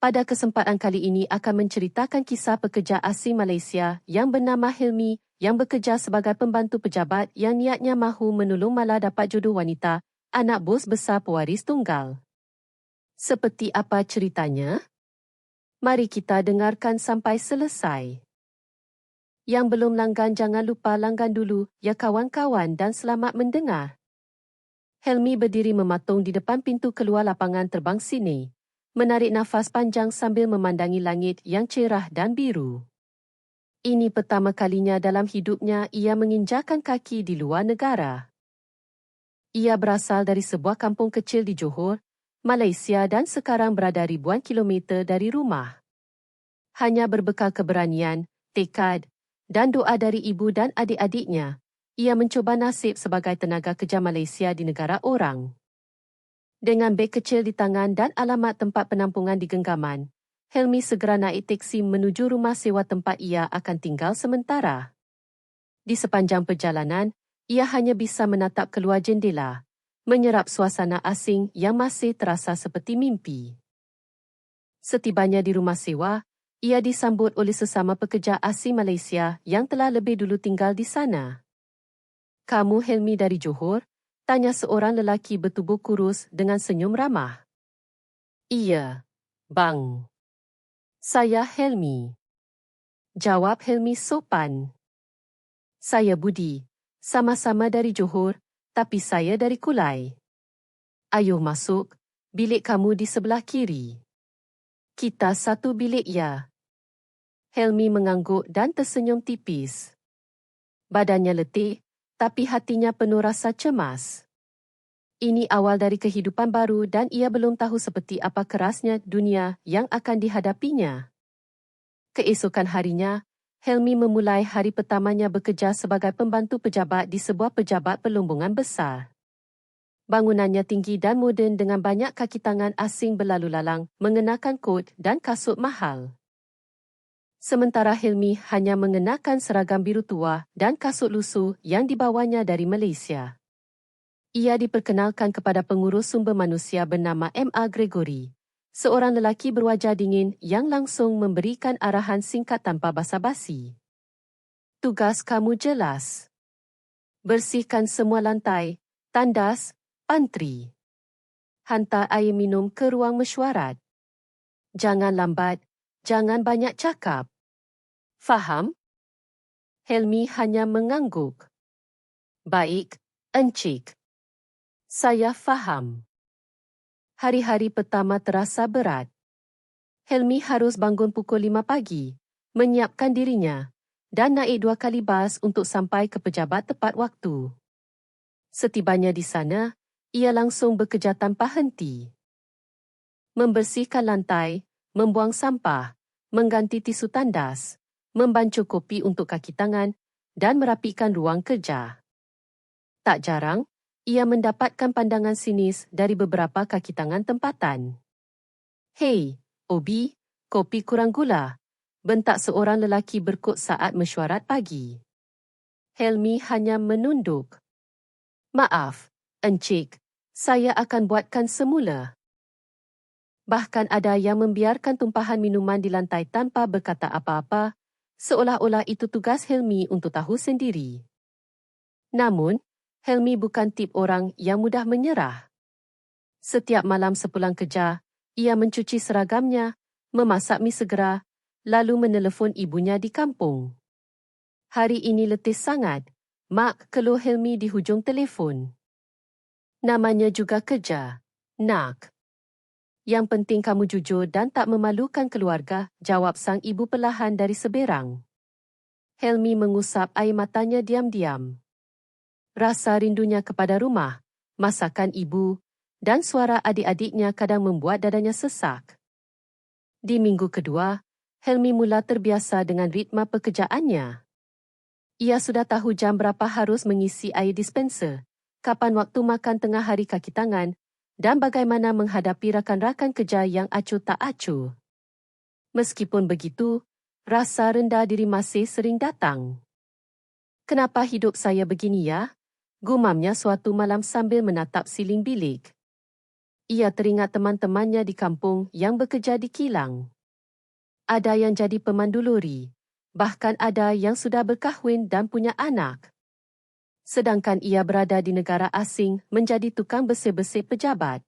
Pada kesempatan kali ini akan menceritakan kisah pekerja asing Malaysia yang bernama Helmi yang bekerja sebagai pembantu pejabat yang niatnya mahu menolong Mala dapat jodoh wanita, anak bos besar pewaris tunggal. Seperti apa ceritanya? Mari kita dengarkan sampai selesai. Yang belum langgan jangan lupa langgan dulu, ya kawan-kawan, dan selamat mendengar. Helmi berdiri mematung di depan pintu keluar lapangan terbang sini, menarik nafas panjang sambil memandangi langit yang cerah dan biru. Ini pertama kalinya dalam hidupnya ia menginjakan kaki di luar negara. Ia berasal dari sebuah kampung kecil di Johor, Malaysia dan sekarang berada ribuan kilometer dari rumah. Hanya berbekal keberanian, tekad dan doa dari ibu dan adik-adiknya, ia mencuba nasib sebagai tenaga kerja Malaysia di negara orang. Dengan beg kecil di tangan dan alamat tempat penampungan di genggaman, Helmi segera naik teksi menuju rumah sewa tempat ia akan tinggal sementara. Di sepanjang perjalanan, ia hanya bisa menatap keluar jendela, menyerap suasana asing yang masih terasa seperti mimpi. Setibanya di rumah sewa, ia disambut oleh sesama pekerja asing Malaysia yang telah lebih dulu tinggal di sana. "Kamu Helmi dari Johor?" tanya seorang lelaki bertubuh kurus dengan senyum ramah. "Iya, bang. Saya Helmi," jawab Helmi sopan. "Saya Budi, sama-sama dari Johor, tapi saya dari Kulai. Ayuh masuk, bilik kamu di sebelah kiri. Kita satu bilik ya." Helmi mengangguk dan tersenyum tipis. Badannya letih, tapi hatinya penuh rasa cemas. Ini awal dari kehidupan baru dan ia belum tahu seperti apa kerasnya dunia yang akan dihadapinya. Keesokan harinya, Helmi memulai hari pertamanya bekerja sebagai pembantu pejabat di sebuah pejabat perlombongan besar. Bangunannya tinggi dan moden dengan banyak kaki tangan asing berlalu lalang, mengenakan kot dan kasut mahal. Sementara Helmi hanya mengenakan seragam biru tua dan kasut lusuh yang dibawanya dari Malaysia. Ia diperkenalkan kepada pengurus sumber manusia bernama M.A. Gregory, seorang lelaki berwajah dingin yang langsung memberikan arahan singkat tanpa basa-basi. "Tugas kamu jelas. Bersihkan semua lantai, tandas, pantry. Hantar air minum ke ruang mesyuarat. Jangan lambat, jangan banyak cakap. Faham?" Helmi hanya mengangguk. "Baik, Encik. Saya faham." Hari-hari pertama terasa berat. Helmi harus bangun pukul 5 pagi, menyiapkan dirinya, dan naik 2 kali bas untuk sampai ke pejabat tepat waktu. Setibanya di sana, ia langsung bekerja tanpa henti. Membersihkan lantai, membuang sampah, mengganti tisu tandas, membancuh kopi untuk kaki tangan, dan merapikan ruang kerja. Tak jarang, ia mendapatkan pandangan sinis dari beberapa kaki tangan tempatan. "Hei, Obi, kopi kurang gula," bentak seorang lelaki berkot saat mesyuarat pagi. Helmi hanya menunduk. "Maaf, Encik, saya akan buatkan semula." Bahkan ada yang membiarkan tumpahan minuman di lantai tanpa berkata apa-apa, seolah-olah itu tugas Helmi untuk tahu sendiri. Namun, Helmi bukan tip orang yang mudah menyerah. Setiap malam sepulang kerja, ia mencuci seragamnya, memasak mi segera, lalu menelefon ibunya di kampung. "Hari ini letih sangat," Mak keluh Helmi di hujung telefon. "Namanya juga kerja, Nak. Yang penting kamu jujur dan tak memalukan keluarga," jawab sang ibu perlahan dari seberang. Helmi mengusap air matanya diam-diam. Rasa rindunya kepada rumah, masakan ibu, dan suara adik-adiknya kadang membuat dadanya sesak. Di minggu kedua, Helmi mula terbiasa dengan ritma pekerjaannya. Ia sudah tahu jam berapa harus mengisi air dispenser, kapan waktu makan tengah hari kaki tangan, dan bagaimana menghadapi rakan-rakan kerja yang acuh tak acuh. Meskipun begitu, rasa rendah diri masih sering datang. "Kenapa hidup saya begini ya?" gumamnya suatu malam sambil menatap siling bilik. Ia teringat teman-temannya di kampung yang bekerja di kilang. Ada yang jadi pemandu lori, bahkan ada yang sudah berkahwin dan punya anak. Sedangkan ia berada di negara asing menjadi tukang bersih-bersih pejabat.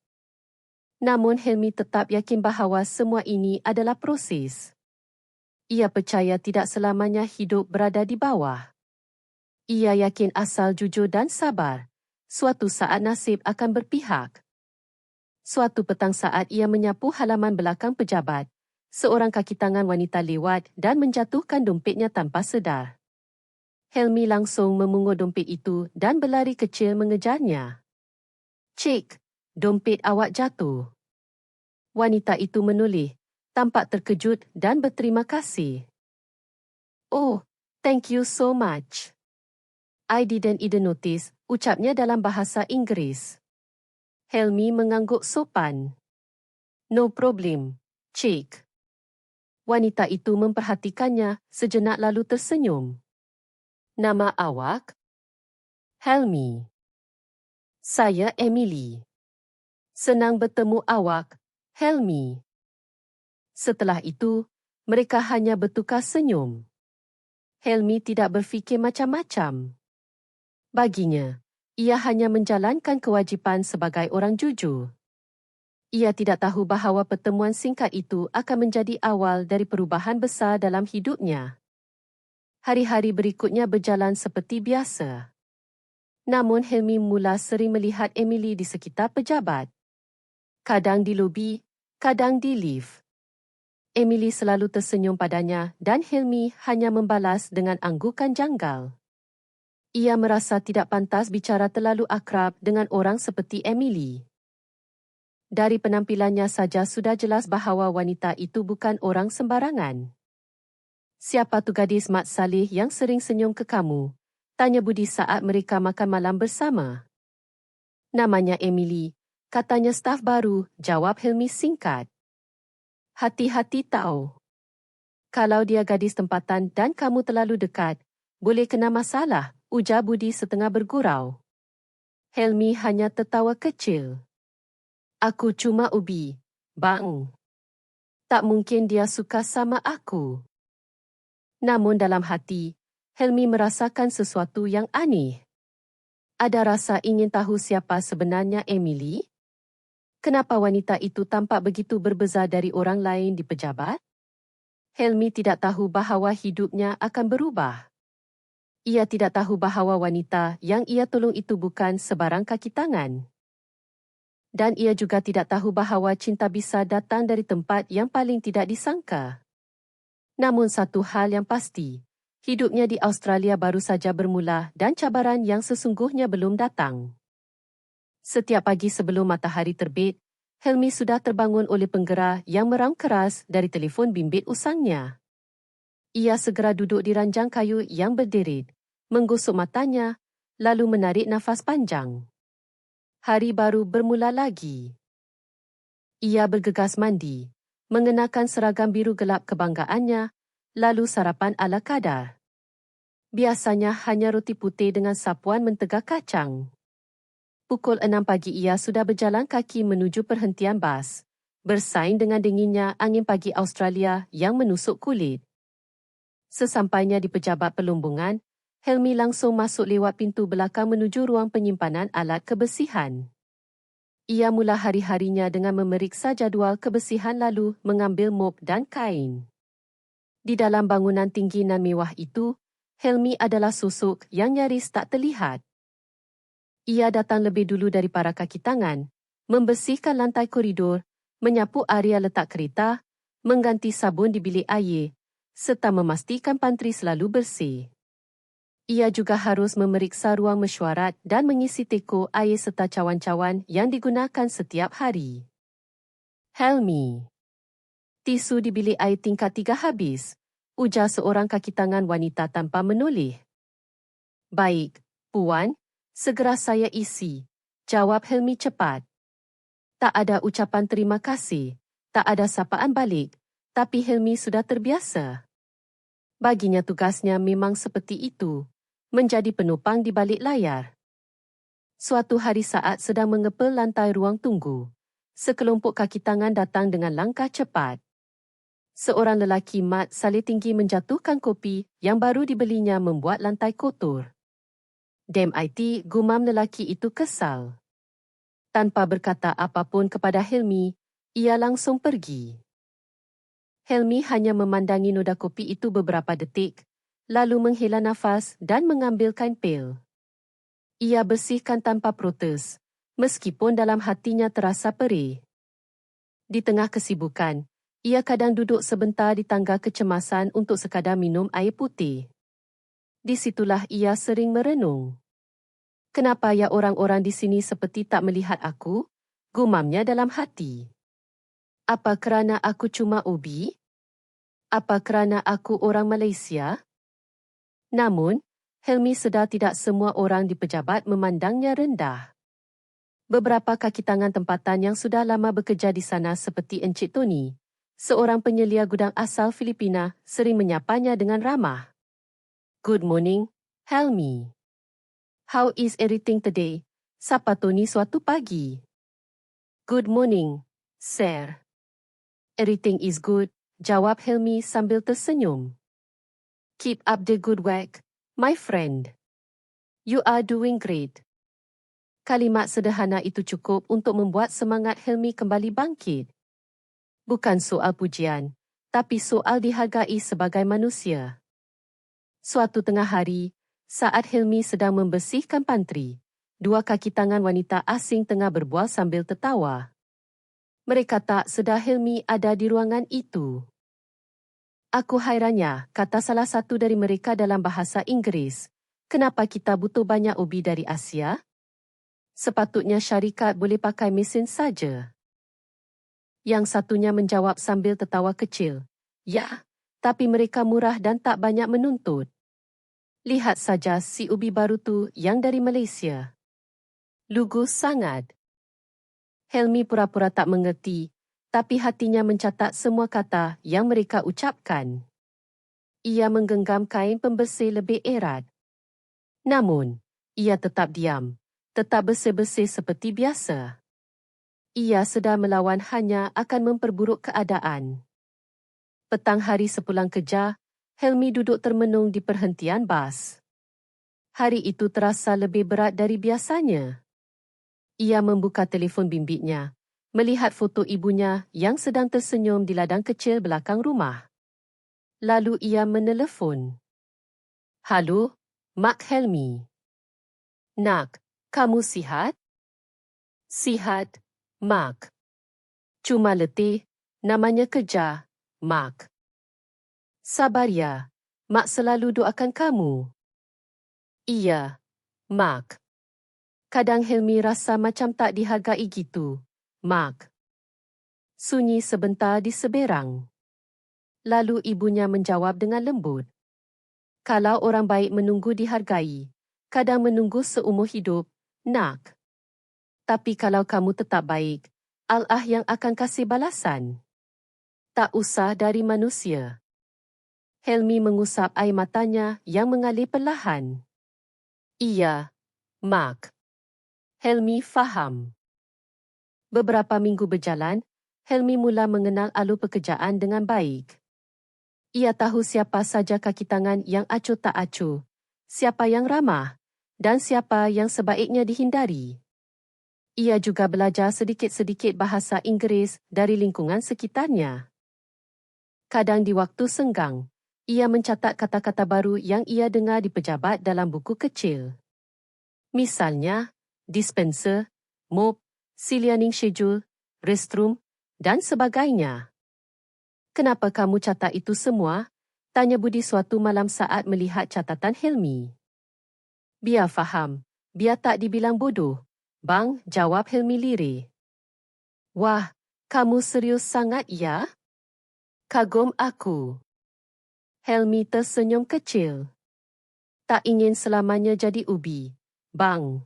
Namun Helmi tetap yakin bahawa semua ini adalah proses. Ia percaya tidak selamanya hidup berada di bawah. Ia yakin asal jujur dan sabar, suatu saat nasib akan berpihak. Suatu petang saat ia menyapu halaman belakang pejabat, seorang kaki tangan wanita lewat dan menjatuhkan dompetnya tanpa sedar. Helmi langsung memungut dompet itu dan berlari kecil mengejarnya. "Cik, dompet awak jatuh." Wanita itu menoleh, tampak terkejut dan berterima kasih. "Oh, thank you so much. I didn't even notice," ucapnya dalam bahasa Inggeris. Helmi mengangguk sopan. "No problem, cik." Wanita itu memperhatikannya sejenak lalu tersenyum. "Nama awak?" "Helmi." "Saya Emily." "Senang bertemu awak, Helmi." Setelah itu, mereka hanya bertukar senyum. Helmi tidak berfikir macam-macam. Baginya, ia hanya menjalankan kewajipan sebagai orang jujur. Ia tidak tahu bahawa pertemuan singkat itu akan menjadi awal dari perubahan besar dalam hidupnya. Hari-hari berikutnya berjalan seperti biasa. Namun Helmi mula sering melihat Emily di sekitar pejabat. Kadang di lobi, kadang di lift. Emily selalu tersenyum padanya dan Helmi hanya membalas dengan anggukan janggal. Ia merasa tidak pantas bicara terlalu akrab dengan orang seperti Emily. Dari penampilannya saja sudah jelas bahawa wanita itu bukan orang sembarangan. "Siapa tu gadis Mat Saleh yang sering senyum ke kamu?" tanya Budi saat mereka makan malam bersama. "Namanya Emily, katanya staf baru," jawab Helmi singkat. "Hati-hati tahu. Kalau dia gadis tempatan dan kamu terlalu dekat, boleh kena masalah," ujar Budi setengah bergurau. Helmi hanya tertawa kecil. "Aku cuma ubi, bang. Tak mungkin dia suka sama aku." Namun dalam hati, Helmi merasakan sesuatu yang aneh. Ada rasa ingin tahu siapa sebenarnya Emily? Kenapa wanita itu tampak begitu berbeza dari orang lain di pejabat? Helmi tidak tahu bahawa hidupnya akan berubah. Ia tidak tahu bahawa wanita yang ia tolong itu bukan sebarang kaki tangan. Dan ia juga tidak tahu bahawa cinta bisa datang dari tempat yang paling tidak disangka. Namun satu hal yang pasti, hidupnya di Australia baru saja bermula dan cabaran yang sesungguhnya belum datang. Setiap pagi sebelum matahari terbit, Helmi sudah terbangun oleh penggera yang meraung keras dari telefon bimbit usangnya. Ia segera duduk di ranjang kayu yang berderit, menggosok matanya, lalu menarik nafas panjang. Hari baru bermula lagi. Ia bergegas mandi, mengenakan seragam biru gelap kebanggaannya, lalu sarapan ala kadar. Biasanya hanya roti putih dengan sapuan mentega kacang. Pukul 6 pagi ia sudah berjalan kaki menuju perhentian bas, bersaing dengan dinginnya angin pagi Australia yang menusuk kulit. Sesampainya di pejabat pelumbungan, Helmi langsung masuk lewat pintu belakang menuju ruang penyimpanan alat kebersihan. Ia mula hari-harinya dengan memeriksa jadual kebersihan lalu mengambil mop dan kain. Di dalam bangunan tinggi nan mewah itu, Helmi adalah sosok yang nyaris tak terlihat. Ia datang lebih dulu dari para kaki tangan, membersihkan lantai koridor, menyapu area letak kereta, mengganti sabun di bilik air, serta memastikan pantry selalu bersih. Ia juga harus memeriksa ruang mesyuarat dan mengisi teko air serta cawan-cawan yang digunakan setiap hari. "Helmi, tisu di bilik air tingkat 3 habis," ujar seorang kaki tangan wanita tanpa menoleh. "Baik, Puan, segera saya isi," jawab Helmi cepat. Tak ada ucapan terima kasih, tak ada sapaan balik, tapi Helmi sudah terbiasa. Baginya tugasnya memang seperti itu, menjadi penopang di balik layar. Suatu hari saat sedang mengepel lantai ruang tunggu, Sekelompok kaki tangan datang dengan langkah cepat. Seorang lelaki mat salih tinggi menjatuhkan kopi yang baru dibelinya membuat lantai kotor. Damn IT, gumam lelaki itu kesal. Tanpa berkata apapun kepada Helmi, ia langsung pergi. Helmi hanya memandangi noda kopi itu beberapa detik, lalu menghela nafas dan mengambil kain pel. Ia bersihkan tanpa protes, meskipun dalam hatinya terasa perih. Di tengah kesibukan, ia kadang duduk sebentar di tangga kecemasan untuk sekadar minum air putih. Di situlah ia sering merenung. Kenapa ya orang-orang di sini seperti tak melihat aku? Gumamnya dalam hati. Apa kerana aku cuma ubi? Apa kerana aku orang Malaysia? Namun, Helmi sedar tidak semua orang di pejabat memandangnya rendah. Beberapa kaki tangan tempatan yang sudah lama bekerja di sana seperti Encik Tony, seorang penyelia gudang asal Filipina, sering menyapanya dengan ramah. Good morning, Helmi. How is everything today? Sapa Tony suatu pagi. Good morning, sir. Everything is good, jawab Helmi sambil tersenyum. Keep up the good work, my friend. You are doing great. Kalimat sederhana itu cukup untuk membuat semangat Helmi kembali bangkit. Bukan soal pujian, tapi soal dihargai sebagai manusia. Suatu tengah hari, saat Helmi sedang membersihkan pantry, dua kaki tangan wanita asing tengah berbual sambil tertawa. Mereka tak sedar Helmi ada di ruangan itu. Aku hairannya, kata salah satu dari mereka dalam bahasa Inggeris. Kenapa kita butuh banyak ubi dari Asia? Sepatutnya syarikat boleh pakai mesin saja. Yang satunya menjawab sambil tertawa kecil. Ya, tapi mereka murah dan tak banyak menuntut. Lihat saja si ubi baru tu yang dari Malaysia. Lugu sangat. Helmi pura-pura tak mengerti, tapi hatinya mencatat semua kata yang mereka ucapkan. Ia menggenggam kain pembersih lebih erat. Namun, ia tetap diam, tetap bersih-bersih seperti biasa. Ia sedar melawan hanya akan memperburuk keadaan. Petang hari sepulang kerja, Helmi duduk termenung di perhentian bas. Hari itu terasa lebih berat dari biasanya. Ia membuka telefon bimbitnya, melihat foto ibunya yang sedang tersenyum di ladang kecil belakang rumah. Lalu ia menelefon. Halo, Mak Helmi. Nak, kamu sihat? Sihat, Mak. Cuma letih, namanya kerja, Mak. Sabar ya, Mak selalu doakan kamu. Iya, Mak. Kadang Helmi rasa macam tak dihargai gitu, Mak. Sunyi sebentar di seberang. Lalu ibunya menjawab dengan lembut. Kalau orang baik menunggu dihargai, kadang menunggu seumur hidup, Nak. Tapi kalau kamu tetap baik, Allah yang akan kasih balasan. Tak usah dari manusia. Helmi mengusap air matanya yang mengalir perlahan. Iya, Mak. Helmi faham. Beberapa minggu berjalan, Helmi mula mengenal alur pekerjaan dengan baik. Ia tahu siapa saja kaki tangan yang acuh tak acuh, siapa yang ramah, dan siapa yang sebaiknya dihindari. Ia juga belajar sedikit-sedikit bahasa Inggeris dari lingkungan sekitarnya. Kadang di waktu senggang, ia mencatat kata-kata baru yang ia dengar di pejabat dalam buku kecil. Misalnya, dispenser, mop, silianing schedule, restroom, dan sebagainya. Kenapa kamu catat itu semua? Tanya Budi suatu malam saat melihat catatan Helmi. Biar faham, biar tak dibilang bodoh, Bang, jawab Helmi lirih. Wah, kamu serius sangat ya? Kagum aku. Helmi tersenyum kecil. Tak ingin selamanya jadi ubi, Bang.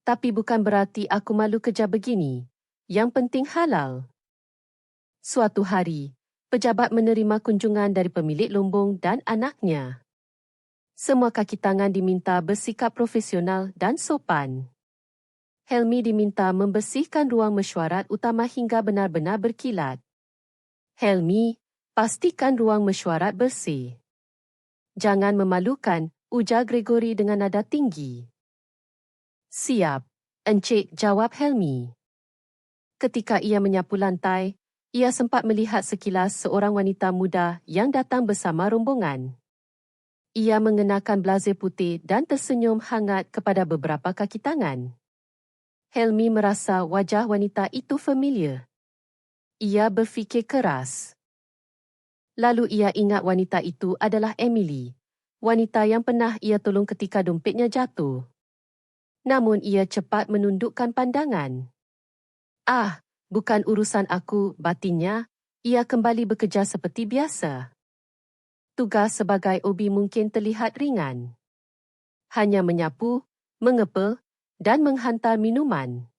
Tapi bukan berarti aku malu kerja begini. Yang penting halal. Suatu hari, pejabat menerima kunjungan dari pemilik lumbung dan anaknya. Semua kaki tangan diminta bersikap profesional dan sopan. Helmi diminta membersihkan ruang mesyuarat utama hingga benar-benar berkilat. Helmi, pastikan ruang mesyuarat bersih. Jangan memalukan, ujar Gregory dengan nada tinggi. Siap, Encik, jawab Helmi. Ketika ia menyapu lantai, ia sempat melihat sekilas seorang wanita muda yang datang bersama rombongan. Ia mengenakan blazer putih dan tersenyum hangat kepada beberapa kaki tangan. Helmi merasa wajah wanita itu familiar. Ia berfikir keras. Lalu ia ingat wanita itu adalah Emily, wanita yang pernah ia tolong ketika dompetnya jatuh. Namun ia cepat menundukkan pandangan. Ah, bukan urusan aku, batinnya. Ia kembali bekerja seperti biasa. Tugas sebagai OB mungkin terlihat ringan. Hanya menyapu, mengepel dan menghantar minuman.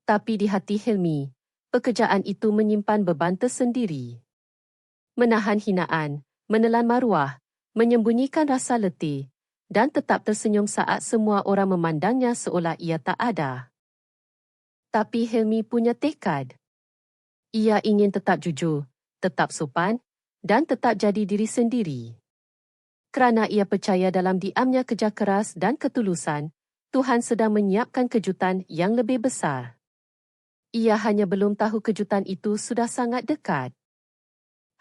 Tapi di hati Helmi, pekerjaan itu menyimpan beban tersendiri. Menahan hinaan, menelan maruah, menyembunyikan rasa letih, dan tetap tersenyum saat semua orang memandangnya seolah ia tak ada. Tapi Helmi punya tekad. Ia ingin tetap jujur, tetap sopan, dan tetap jadi diri sendiri. Kerana ia percaya dalam diamnya kerja keras dan ketulusan, Tuhan sedang menyiapkan kejutan yang lebih besar. Ia hanya belum tahu kejutan itu sudah sangat dekat.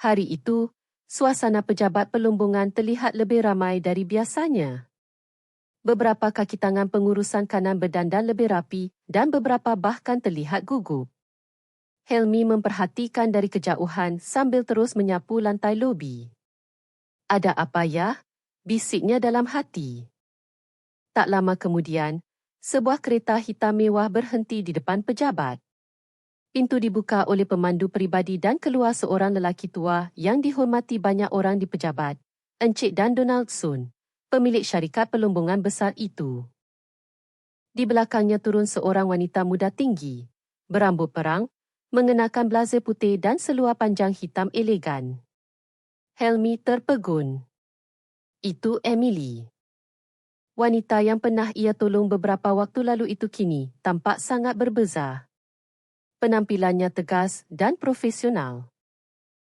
Hari itu, suasana pejabat pelumbungan terlihat lebih ramai dari biasanya. Beberapa kaki tangan pengurusan kanan berdandan lebih rapi dan beberapa bahkan terlihat gugup. Helmi memperhatikan dari kejauhan sambil terus menyapu lantai lobi. Ada apa ya? Bisiknya dalam hati. Tak lama kemudian, sebuah kereta hitam mewah berhenti di depan pejabat. Pintu dibuka oleh pemandu peribadi dan keluar seorang lelaki tua yang dihormati banyak orang di pejabat, Encik Dan Donaldson, pemilik syarikat pelumbungan besar itu. Di belakangnya turun seorang wanita muda tinggi, berambut perang, mengenakan blazer putih dan seluar panjang hitam elegan. Helmi terpegun. Itu Emily. Wanita yang pernah ia tolong beberapa waktu lalu itu kini tampak sangat berbeza. Penampilannya tegas dan profesional.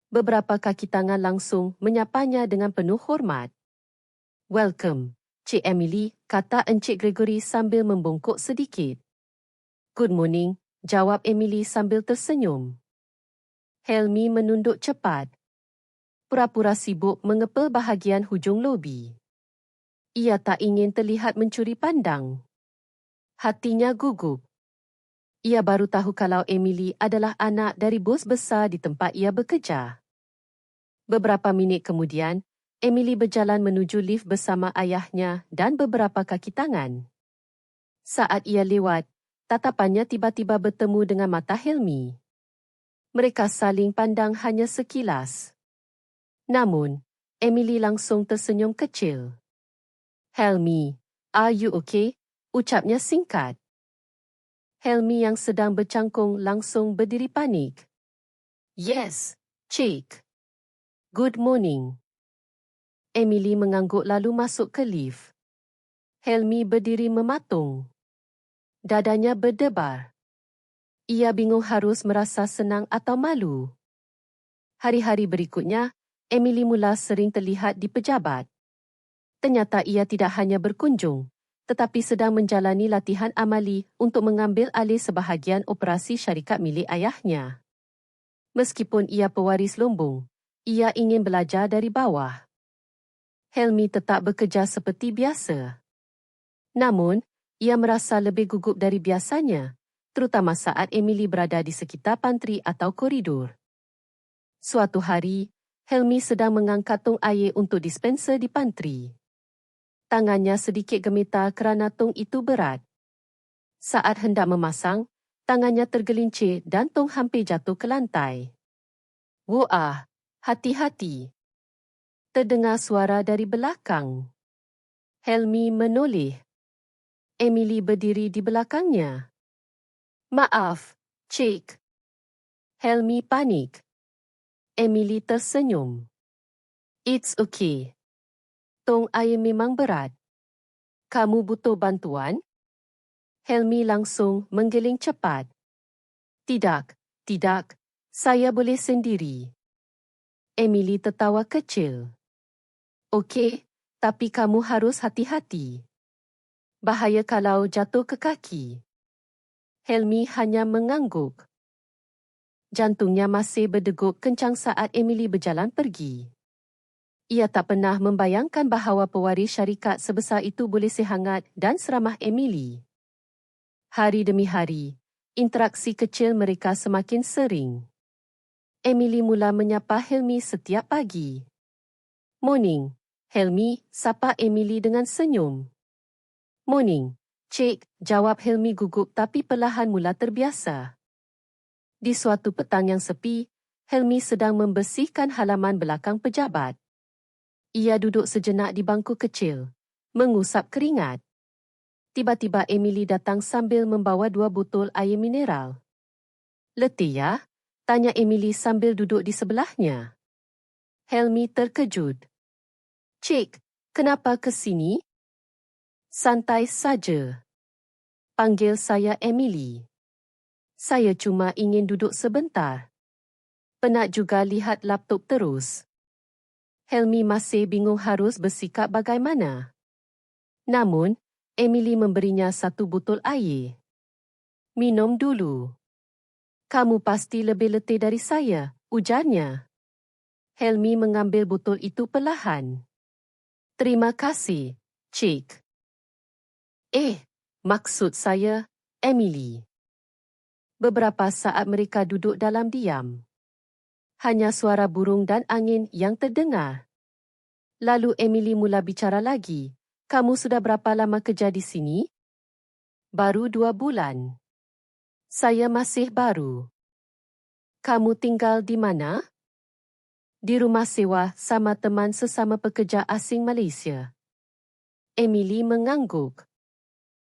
Beberapa kaki tangan langsung menyapanya dengan penuh hormat. Welcome, Cik Emily, kata Encik Gregory sambil membongkok sedikit. Good morning, jawab Emily sambil tersenyum. Helmi menunduk cepat. Pura-pura sibuk mengepel bahagian hujung lobi. Ia tak ingin terlihat mencuri pandang. Hatinya gugup. Ia baru tahu kalau Emily adalah anak dari bos besar di tempat ia bekerja. Beberapa minit kemudian, Emily berjalan menuju lift bersama ayahnya dan beberapa kaki tangan. Saat ia lewat, tatapannya tiba-tiba bertemu dengan mata Helmi. Mereka saling pandang hanya sekilas. Namun, Emily langsung tersenyum kecil. Helmi, are you okay? Ucapnya singkat. Helmi yang sedang bercangkung langsung berdiri panik. Yes, Cik. Good morning. Emily mengangguk lalu masuk ke lift. Helmi berdiri mematung. Dadanya berdebar. Ia bingung harus merasa senang atau malu. Hari-hari berikutnya, Emily mula sering terlihat di pejabat. Ternyata ia tidak hanya berkunjung, tetapi sedang menjalani latihan amali untuk mengambil alih sebahagian operasi syarikat milik ayahnya. Meskipun ia pewaris lumbung, ia ingin belajar dari bawah. Helmi tetap bekerja seperti biasa. Namun, ia merasa lebih gugup dari biasanya, terutama saat Emily berada di sekitar pantry atau koridor. Suatu hari, Helmi sedang mengangkat tong air untuk dispenser di pantry. Tangannya sedikit gemetar kerana tong itu berat. Saat hendak memasang, tangannya tergelincir dan tong hampir jatuh ke lantai. Wah, hati-hati. Terdengar suara dari belakang. Helmi menoleh. Emily berdiri di belakangnya. Maaf, Cik. Helmi panik. Emily tersenyum. It's okay. Tong air memang berat. Kamu butuh bantuan? Helmi langsung menggeling cepat. Tidak, tidak, saya boleh sendiri. Emily tertawa kecil. Okey, tapi kamu harus hati-hati. Bahaya kalau jatuh ke kaki. Helmi hanya mengangguk. Jantungnya masih berdegup kencang saat Emily berjalan pergi. Ia tak pernah membayangkan bahawa pewaris syarikat sebesar itu boleh sehangat dan seramah Emily. Hari demi hari, interaksi kecil mereka semakin sering. Emily mula menyapa Helmi setiap pagi. Morning, Helmi, sapa Emily dengan senyum. Morning, Cik, jawab Helmi gugup tapi perlahan mula terbiasa. Di suatu petang yang sepi, Helmi sedang membersihkan halaman belakang pejabat. Ia duduk sejenak di bangku kecil, mengusap keringat. Tiba-tiba Emily datang sambil membawa 2 botol air mineral. Letih ya? Tanya Emily sambil duduk di sebelahnya. Helmi terkejut. Cik, kenapa ke sini? Santai saja. Panggil saya Emily. Saya cuma ingin duduk sebentar. Penat juga lihat laptop terus. Helmi masih bingung harus bersikap bagaimana. Namun, Emily memberinya 1 botol air. Minum dulu. Kamu pasti lebih letih dari saya, ujarnya. Helmi mengambil botol itu perlahan. Terima kasih, Cik. Maksud saya, Emily. Beberapa saat mereka duduk dalam diam. Hanya suara burung dan angin yang terdengar. Lalu Emily mula bicara lagi. Kamu sudah berapa lama kerja di sini? Baru 2 bulan. Saya masih baru. Kamu tinggal di mana? Di rumah sewa sama teman sesama pekerja asing Malaysia. Emily mengangguk.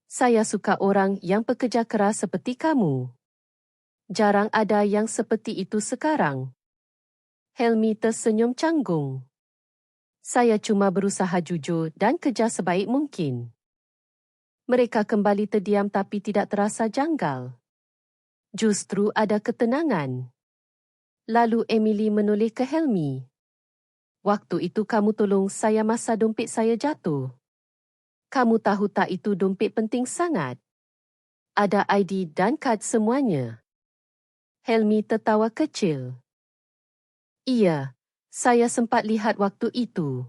Saya suka orang yang pekerja keras seperti kamu. Jarang ada yang seperti itu sekarang. Helmi tersenyum canggung. Saya cuma berusaha jujur dan kerja sebaik mungkin. Mereka kembali terdiam tapi tidak terasa janggal. Justru ada ketenangan. Lalu Emily menoleh ke Helmi. Waktu itu kamu tolong saya masa dompet saya jatuh. Kamu tahu tak itu dompet penting sangat? Ada ID dan kad semuanya. Helmi tertawa kecil. Iya, saya sempat lihat waktu itu.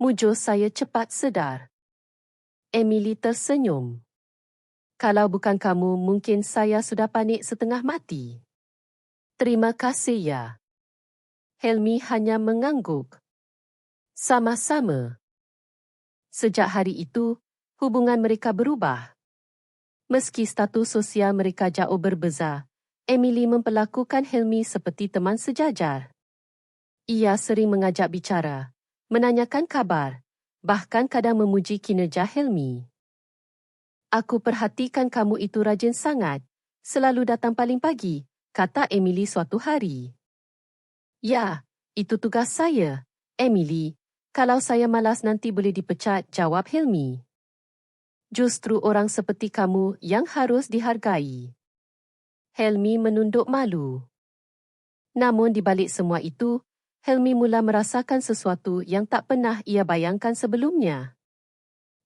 Mujur saya cepat sedar. Emily tersenyum. Kalau bukan kamu, mungkin saya sudah panik setengah mati. Terima kasih ya. Helmi hanya mengangguk. Sama-sama. Sejak hari itu, hubungan mereka berubah. Meski status sosial mereka jauh berbeza, Emily memperlakukan Helmi seperti teman sejajar. Ia sering mengajak bicara, menanyakan kabar, bahkan kadang memuji kinerja Helmi. Aku perhatikan kamu itu rajin sangat, selalu datang paling pagi, kata Emily suatu hari. Ya, itu tugas saya, Emily. Kalau saya malas nanti boleh dipecat, jawab Helmi. Justru orang seperti kamu yang harus dihargai. Helmi menunduk malu. Namun di balik semua itu, Helmi mula merasakan sesuatu yang tak pernah ia bayangkan sebelumnya.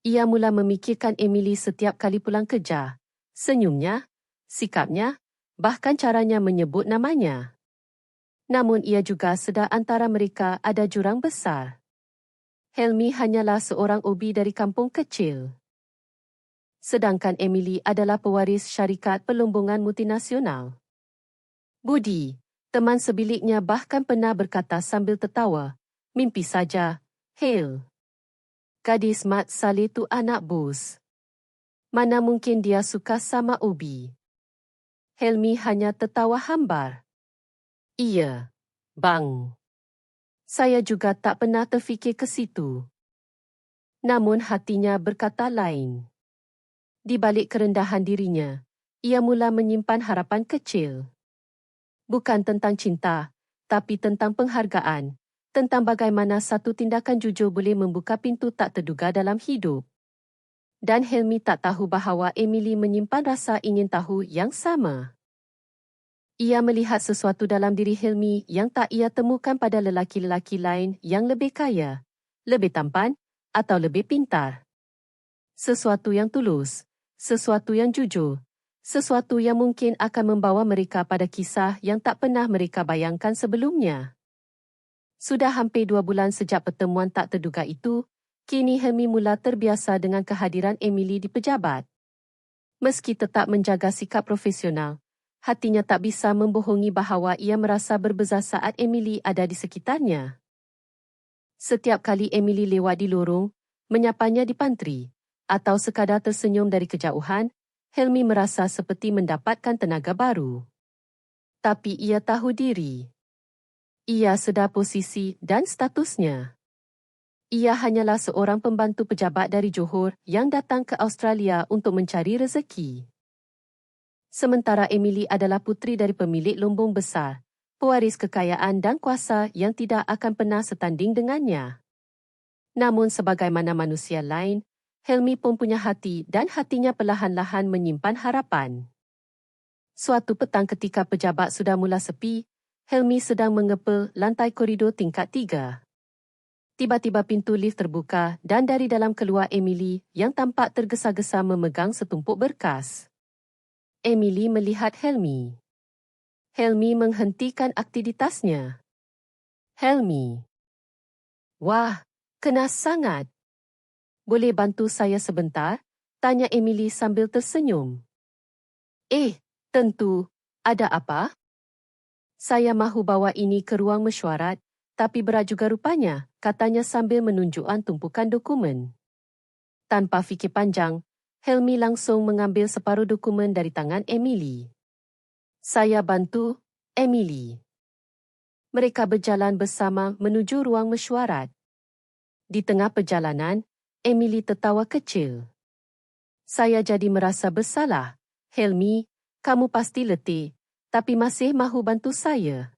Ia mula memikirkan Emily setiap kali pulang kerja. Senyumnya, sikapnya, bahkan caranya menyebut namanya. Namun ia juga sedar antara mereka ada jurang besar. Helmi hanyalah seorang ubi dari kampung kecil. Sedangkan Emily adalah pewaris syarikat pelumbungan multinasional. Budi, teman sebiliknya bahkan pernah berkata sambil tertawa, mimpi saja, Hale. Gadis Mat Saleh tu anak bos. Mana mungkin dia suka sama Ubi. Helmi hanya tertawa hambar. Iya, bang. Saya juga tak pernah terfikir ke situ. Namun hatinya berkata lain. Di balik kerendahan dirinya, ia mula menyimpan harapan kecil. Bukan tentang cinta, tapi tentang penghargaan, tentang bagaimana satu tindakan jujur boleh membuka pintu tak terduga dalam hidup. Dan Helmi tak tahu bahawa Emily menyimpan rasa ingin tahu yang sama. Ia melihat sesuatu dalam diri Helmi yang tak ia temukan pada lelaki-lelaki lain yang lebih kaya, lebih tampan atau lebih pintar. Sesuatu yang tulus, sesuatu yang jujur, sesuatu yang mungkin akan membawa mereka pada kisah yang tak pernah mereka bayangkan sebelumnya. Sudah hampir 2 bulan sejak pertemuan tak terduga itu, kini Helmi mula terbiasa dengan kehadiran Emily di pejabat. Meski tetap menjaga sikap profesional, hatinya tak bisa membohongi bahawa ia merasa berbeza saat Emily ada di sekitarnya. Setiap kali Emily lewat di lorong, menyapanya di pantry, atau sekadar tersenyum dari kejauhan, Helmi merasa seperti mendapatkan tenaga baru. Tapi ia tahu diri. Ia sedar posisi dan statusnya. Ia hanyalah seorang pembantu pejabat dari Johor yang datang ke Australia untuk mencari rezeki. Sementara Emily adalah puteri dari pemilik lumbung besar, pewaris kekayaan dan kuasa yang tidak akan pernah setanding dengannya. Namun sebagaimana manusia lain, Helmi pun punya hati dan hatinya perlahan-lahan menyimpan harapan. Suatu petang ketika pejabat sudah mula sepi, Helmi sedang mengepel lantai koridor tingkat 3. Tiba-tiba pintu lift terbuka dan dari dalam keluar Emily yang tampak tergesa-gesa memegang setumpuk berkas. Emily melihat Helmi. Helmi menghentikan aktivitasnya. Helmi. Wah, kenas sangat. Boleh bantu saya sebentar? Tanya Emily sambil tersenyum. Tentu. Ada apa? Saya mahu bawa ini ke ruang mesyuarat, tapi berat juga rupanya, katanya sambil menunjukkan tumpukan dokumen. Tanpa fikir panjang, Helmi langsung mengambil separuh dokumen dari tangan Emily. Saya bantu, Emily. Mereka berjalan bersama menuju ruang mesyuarat. Di tengah perjalanan, Emily tertawa kecil. Saya jadi merasa bersalah. Helmi, kamu pasti letih, tapi masih mahu bantu saya.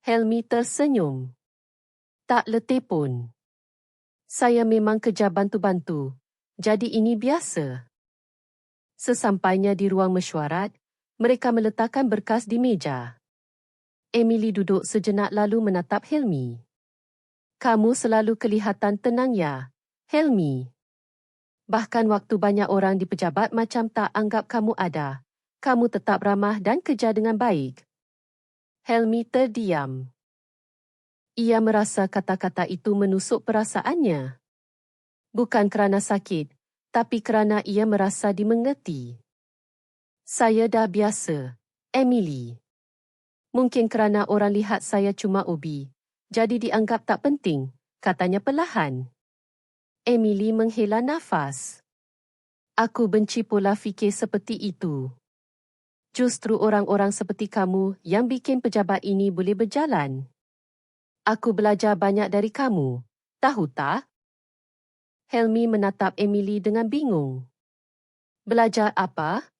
Helmi tersenyum. Tak letih pun. Saya memang kerja bantu-bantu, jadi ini biasa. Sesampainya di ruang mesyuarat, mereka meletakkan berkas di meja. Emily duduk sejenak lalu menatap Helmi. Kamu selalu kelihatan tenang ya, Helmi. Bahkan waktu banyak orang di pejabat macam tak anggap kamu ada, kamu tetap ramah dan kerja dengan baik. Helmi terdiam. Ia merasa kata-kata itu menusuk perasaannya. Bukan kerana sakit, tapi kerana ia merasa dimengerti. Saya dah biasa, Emily. Mungkin kerana orang lihat saya cuma ubi, jadi dianggap tak penting, katanya perlahan. Emily menghela nafas. Aku benci pola fikir seperti itu. Justru orang-orang seperti kamu yang bikin pejabat ini boleh berjalan. Aku belajar banyak dari kamu, tahu tak? Helmi menatap Emily dengan bingung. Belajar apa?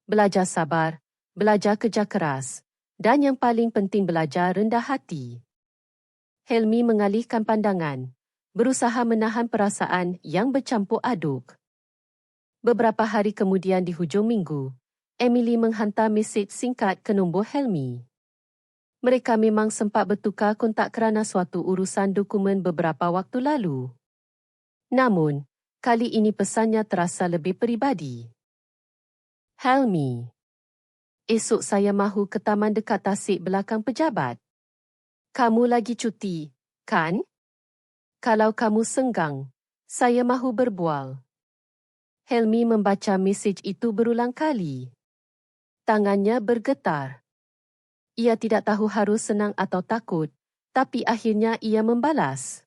Belajar sabar, belajar kerja keras, dan yang paling penting belajar rendah hati. Helmi mengalihkan pandangan, berusaha menahan perasaan yang bercampur aduk. Beberapa hari kemudian di hujung minggu, Emily menghantar mesej singkat ke nombor Helmi. Mereka memang sempat bertukar kontak kerana suatu urusan dokumen beberapa waktu lalu. Namun, kali ini pesannya terasa lebih peribadi. Helmi. Esok saya mahu ke taman dekat tasik belakang pejabat. Kamu lagi cuti, kan? Kalau kamu senggang, saya mahu berbual. Helmi membaca mesej itu berulang kali. Tangannya bergetar. Ia tidak tahu harus senang atau takut, tapi akhirnya ia membalas.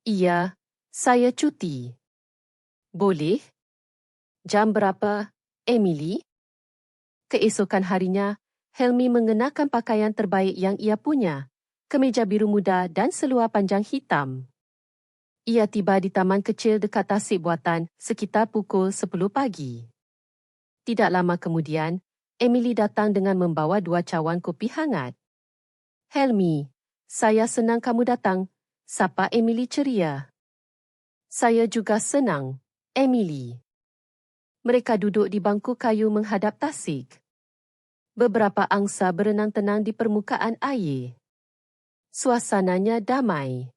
Iya, saya cuti. Boleh? Jam berapa, Emily? Keesokan harinya, Helmi mengenakan pakaian terbaik yang ia punya, kemeja biru muda dan seluar panjang hitam. Ia tiba di taman kecil dekat tasik buatan sekitar pukul 10 pagi. Tidak lama kemudian, Emily datang dengan membawa 2 cawan kopi hangat. Helmi, saya senang kamu datang, sapa Emily ceria. Saya juga senang, Emily. Mereka duduk di bangku kayu menghadap tasik. Beberapa angsa berenang tenang di permukaan air. Suasananya damai.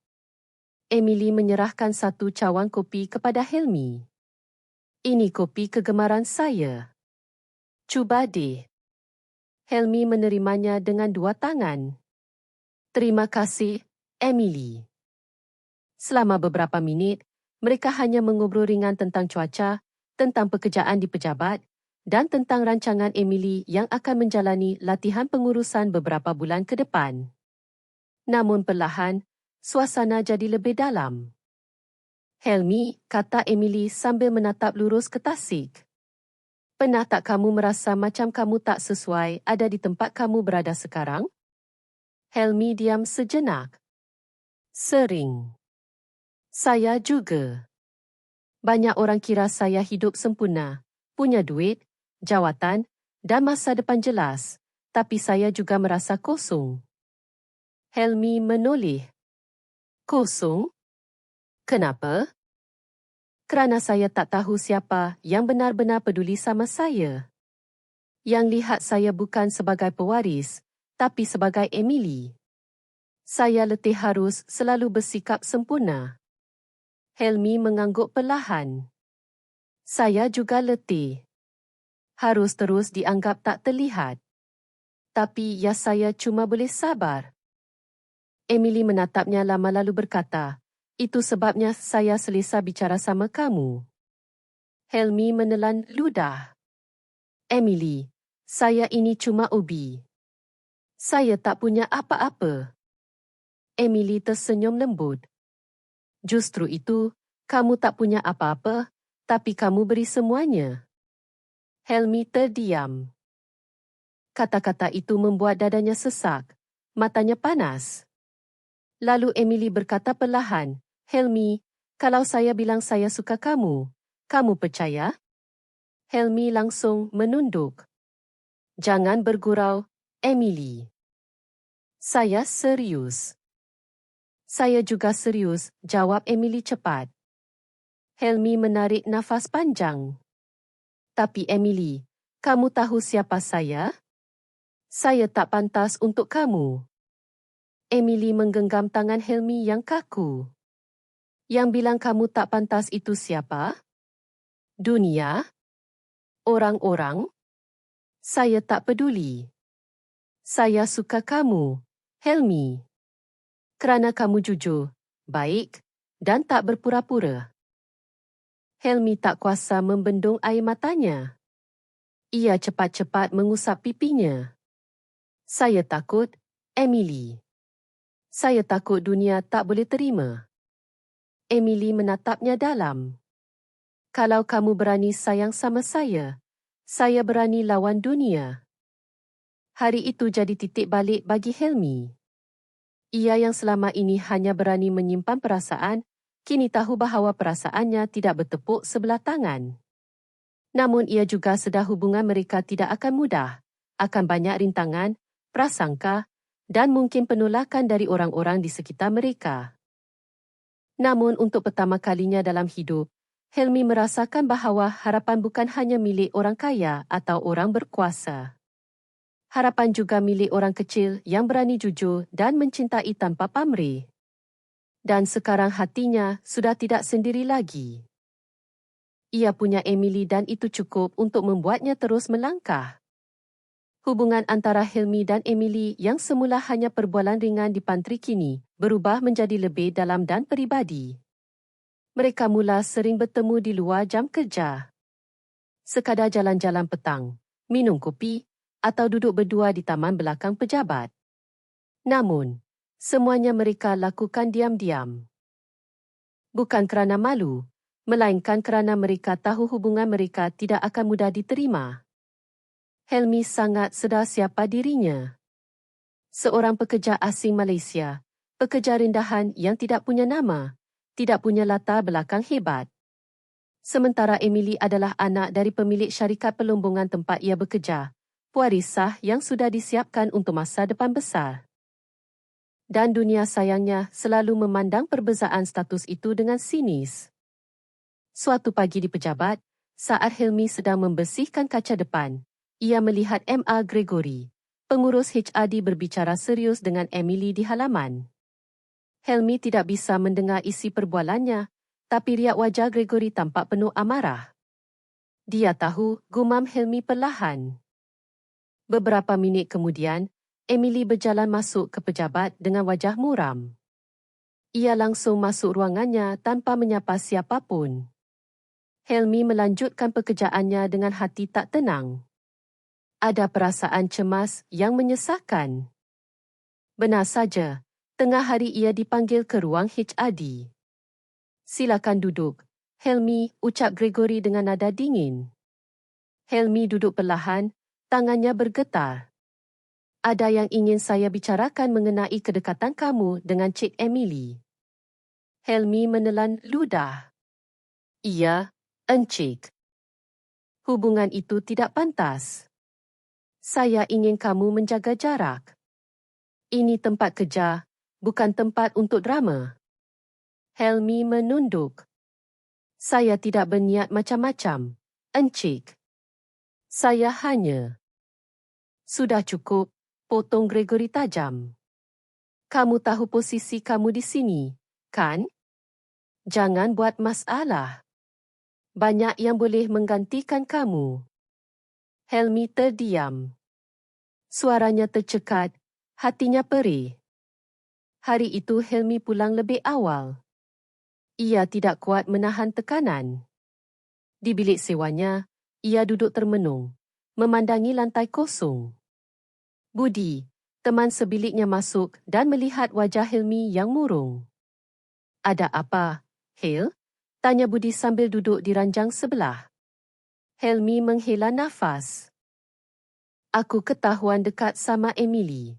Emily menyerahkan satu cawan kopi kepada Helmi. Ini kopi kegemaran saya. Cuba deh. Helmi menerimanya dengan dua tangan. Terima kasih, Emily. Selama beberapa minit, mereka hanya mengobrol ringan tentang cuaca, tentang pekerjaan di pejabat, dan tentang rancangan Emily yang akan menjalani latihan pengurusan beberapa bulan ke depan. Namun perlahan, suasana jadi lebih dalam. Helmi, kata Emily sambil menatap lurus ke tasik. Pernah tak kamu merasa macam kamu tak sesuai ada di tempat kamu berada sekarang? Helmi diam sejenak. Sering. Saya juga. Banyak orang kira saya hidup sempurna, punya duit, jawatan, dan masa depan jelas, tapi saya juga merasa kosong. Helmi menoleh. Kosong? Kenapa? Kerana saya tak tahu siapa yang benar-benar peduli sama saya. Yang lihat saya bukan sebagai pewaris, tapi sebagai Emily. Saya letih harus selalu bersikap sempurna. Helmi mengangguk perlahan. Saya juga letih. Harus terus dianggap tak terlihat. Tapi ya saya cuma boleh sabar. Emily menatapnya lama lalu berkata, itu sebabnya saya selesa bicara sama kamu. Helmi menelan ludah. Emily, saya ini cuma ubi. Saya tak punya apa-apa. Emily tersenyum lembut. Justru itu, kamu tak punya apa-apa, tapi kamu beri semuanya. Helmi terdiam. Kata-kata itu membuat dadanya sesak, matanya panas. Lalu Emily berkata perlahan, Helmi, kalau saya bilang saya suka kamu, kamu percaya? Helmi langsung menunduk. Jangan bergurau, Emily. Saya serius. Saya juga serius, jawab Emily cepat. Helmi menarik nafas panjang. Tapi Emily, kamu tahu siapa saya? Saya tak pantas untuk kamu. Emily menggenggam tangan Helmi yang kaku. Yang bilang kamu tak pantas itu siapa? Dunia? Orang-orang? Saya tak peduli. Saya suka kamu, Helmi. Kerana kamu jujur, baik, dan tak berpura-pura. Helmi tak kuasa membendung air matanya. Ia cepat-cepat mengusap pipinya. Saya takut, Emily. Saya takut dunia tak boleh terima. Emily menatapnya dalam. Kalau kamu berani sayang sama saya berani lawan dunia. Hari itu jadi titik balik bagi Helmi. Ia yang selama ini hanya berani menyimpan perasaan, kini tahu bahawa perasaannya tidak bertepuk sebelah tangan. Namun ia juga sedar hubungan mereka tidak akan mudah, akan banyak rintangan, prasangka, dan mungkin penolakan dari orang-orang di sekitar mereka. Namun untuk pertama kalinya dalam hidup, Helmi merasakan bahawa harapan bukan hanya milik orang kaya atau orang berkuasa. Harapan juga milik orang kecil yang berani jujur dan mencintai tanpa pamrih. Dan sekarang hatinya sudah tidak sendiri lagi. Ia punya Emily dan itu cukup untuk membuatnya terus melangkah. Hubungan antara Helmi dan Emily yang semula hanya perbualan ringan di pantry kini berubah menjadi lebih dalam dan peribadi. Mereka mula sering bertemu di luar jam kerja. Sekadar jalan-jalan petang, minum kopi, atau duduk berdua di taman belakang pejabat. Namun, semuanya mereka lakukan diam-diam. Bukan kerana malu, melainkan kerana mereka tahu hubungan mereka tidak akan mudah diterima. Helmi sangat sedar siapa dirinya. Seorang pekerja asing Malaysia, pekerja rendahan yang tidak punya nama, tidak punya latar belakang hebat. Sementara Emily adalah anak dari pemilik syarikat pelombongan tempat ia bekerja, pewaris sah yang sudah disiapkan untuk masa depan besar. Dan dunia sayangnya selalu memandang perbezaan status itu dengan sinis. Suatu pagi di pejabat, saat Helmi sedang membersihkan kaca depan, ia melihat M.A. Gregory, pengurus HRD berbicara serius dengan Emily di halaman. Helmi tidak bisa mendengar isi perbualannya, tapi riak wajah Gregory tampak penuh amarah. Dia tahu, gumam Helmi perlahan. Beberapa minit kemudian, Emily berjalan masuk ke pejabat dengan wajah muram. Ia langsung masuk ruangannya tanpa menyapa siapapun. Helmi melanjutkan pekerjaannya dengan hati tak tenang. Ada perasaan cemas yang menyesakkan. Benar saja, tengah hari ia dipanggil ke ruang HRD. Silakan duduk, Helmi, ucap Gregory dengan nada dingin. Helmi duduk perlahan, tangannya bergetar. Ada yang ingin saya bicarakan mengenai kedekatan kamu dengan Cik Emily. Helmi menelan ludah. Iya, Encik. Hubungan itu tidak pantas. Saya ingin kamu menjaga jarak. Ini tempat kerja, bukan tempat untuk drama. Helmi menunduk. Saya tidak berniat macam-macam, Encik. Saya hanya... Sudah cukup, potong Gregory tajam. Kamu tahu posisi kamu di sini, kan? Jangan buat masalah. Banyak yang boleh menggantikan kamu. Helmi terdiam. Suaranya tercekat, hatinya perih. Hari itu Helmi pulang lebih awal. Ia tidak kuat menahan tekanan. Di bilik sewanya, ia duduk termenung, memandangi lantai kosong. Budi, teman sebiliknya masuk dan melihat wajah Helmi yang murung. Ada apa, Hel? Tanya Budi sambil duduk di ranjang sebelah. Helmi menghela nafas. Aku ketahuan dekat sama Emily.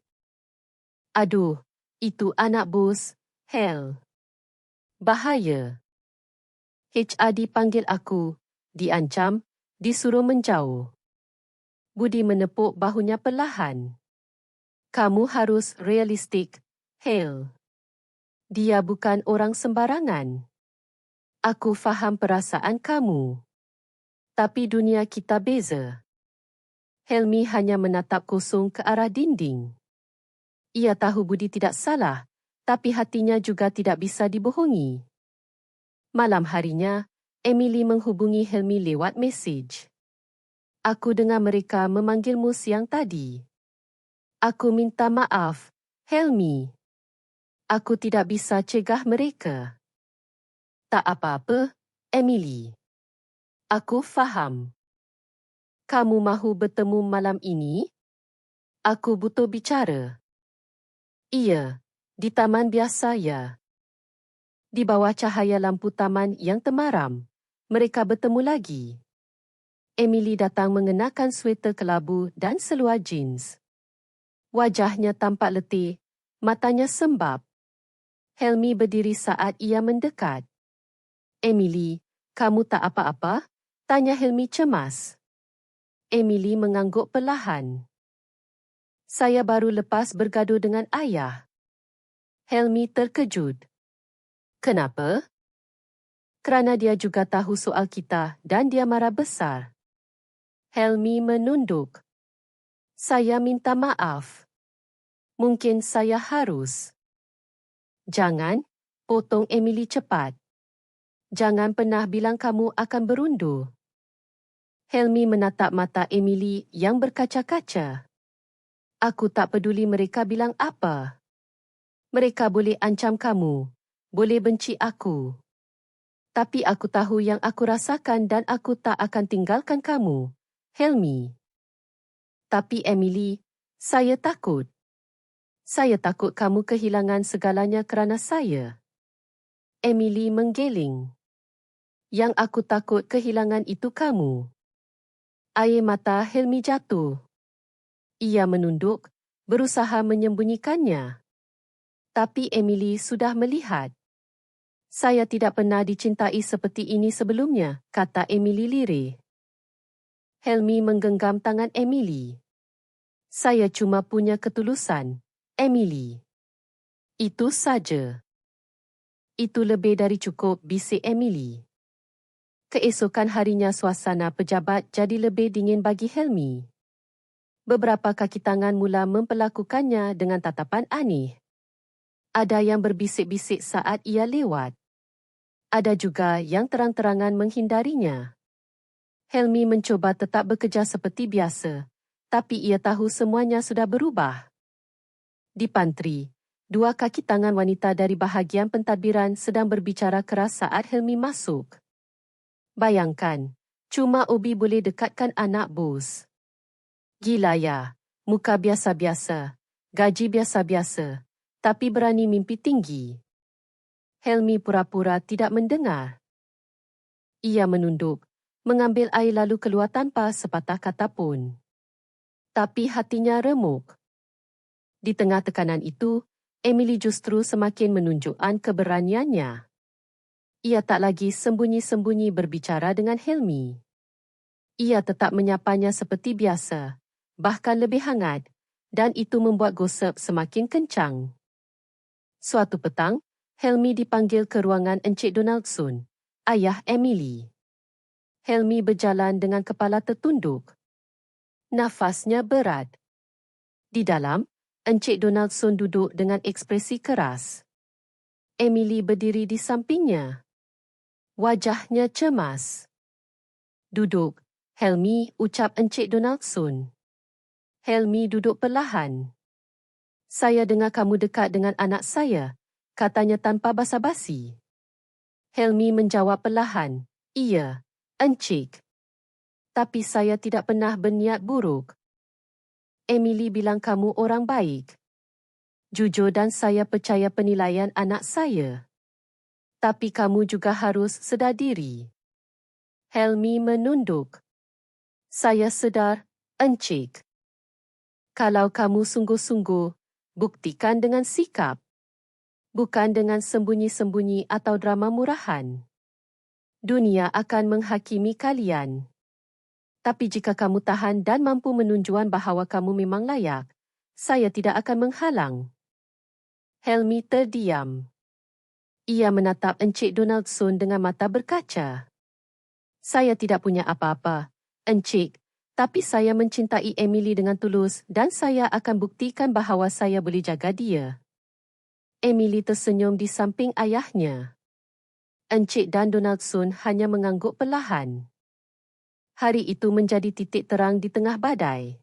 Aduh, itu anak bos, Hel. Bahaya. HRD panggil aku, diancam, disuruh menjauh. Budi menepuk bahunya perlahan. Kamu harus realistik, Hel. Dia bukan orang sembarangan. Aku faham perasaan kamu. Tapi dunia kita beza. Helmi hanya menatap kosong ke arah dinding. Ia tahu Budi tidak salah, tapi hatinya juga tidak bisa dibohongi. Malam harinya, Emily menghubungi Helmi lewat mesej. Aku dengar mereka memanggilmu siang tadi. Aku minta maaf, Helmi. Aku tidak bisa cegah mereka. Tak apa-apa, Emily. Aku faham. Kamu mahu bertemu malam ini? Aku butuh bicara. Iya, di taman biasa ya. Di bawah cahaya lampu taman yang temaram, mereka bertemu lagi. Emily datang mengenakan sweater kelabu dan seluar jeans. Wajahnya tampak letih, matanya sembab. Helmi berdiri saat ia mendekat. Emily, kamu tak apa-apa? Tanya Helmi cemas. Emily mengangguk perlahan. Saya baru lepas bergaduh dengan ayah. Helmi terkejut. Kenapa? Kerana dia juga tahu soal kita dan dia marah besar. Helmi menunduk. Saya minta maaf. Mungkin saya harus. Jangan, potong Emily cepat. Jangan pernah bilang kamu akan berundur. Helmi menatap mata Emily yang berkaca-kaca. Aku tak peduli mereka bilang apa. Mereka boleh ancam kamu, boleh benci aku. Tapi aku tahu yang aku rasakan dan aku tak akan tinggalkan kamu, Helmi. Tapi Emily, saya takut. Saya takut kamu kehilangan segalanya kerana saya. Emily menggeling. Yang aku takut kehilangan itu kamu. Air mata Helmi jatuh. Ia menunduk, berusaha menyembunyikannya. Tapi Emily sudah melihat. Saya tidak pernah dicintai seperti ini sebelumnya, kata Emily lirih. Helmi menggenggam tangan Emily. Saya cuma punya ketulusan, Emily. Itu saja. Itu lebih dari cukup, bisik Emily. Keesokan harinya suasana pejabat jadi lebih dingin bagi Helmi. Beberapa kaki tangan mula memperlakukannya dengan tatapan aneh. Ada yang berbisik-bisik saat ia lewat. Ada juga yang terang-terangan menghindarinya. Helmi mencuba tetap bekerja seperti biasa, tapi ia tahu semuanya sudah berubah. Di pantry, dua kaki tangan wanita dari bahagian pentadbiran sedang berbicara keras saat Helmi masuk. Bayangkan, cuma Obi boleh dekatkan anak bos. Gila ya, muka biasa-biasa, gaji biasa-biasa, tapi berani mimpi tinggi. Helmi pura-pura tidak mendengar. Ia menunduk, mengambil air lalu keluar tanpa sepatah kata pun. Tapi hatinya remuk. Di tengah tekanan itu, Emily justru semakin menunjukkan keberaniannya. Ia tak lagi sembunyi-sembunyi berbicara dengan Helmi. Ia tetap menyapanya seperti biasa, bahkan lebih hangat, dan itu membuat gosip semakin kencang. Suatu petang, Helmi dipanggil ke ruangan Encik Donaldson, ayah Emily. Helmi berjalan dengan kepala tertunduk. Nafasnya berat. Di dalam, Encik Donaldson duduk dengan ekspresi keras. Emily berdiri di sampingnya. Wajahnya cemas. Duduk, Helmi, ucap Encik Donaldson. Helmi duduk perlahan. Saya dengar kamu dekat dengan anak saya, katanya tanpa basa-basi. Helmi menjawab perlahan, iya, Encik. Tapi saya tidak pernah berniat buruk. Emily bilang kamu orang baik. Jujur dan saya percaya penilaian anak saya. Tapi kamu juga harus sedar diri. Helmi menunduk. Saya sedar, Encik. Kalau kamu sungguh-sungguh, buktikan dengan sikap. Bukan dengan sembunyi-sembunyi atau drama murahan. Dunia akan menghakimi kalian. Tapi jika kamu tahan dan mampu menunjukkan bahawa kamu memang layak, saya tidak akan menghalang. Helmi terdiam. Ia menatap Encik Donaldson dengan mata berkaca. Saya tidak punya apa-apa, Encik, tapi saya mencintai Emily dengan tulus dan saya akan buktikan bahawa saya boleh jaga dia. Emily tersenyum di samping ayahnya. Encik dan Donaldson hanya mengangguk perlahan. Hari itu menjadi titik terang di tengah badai.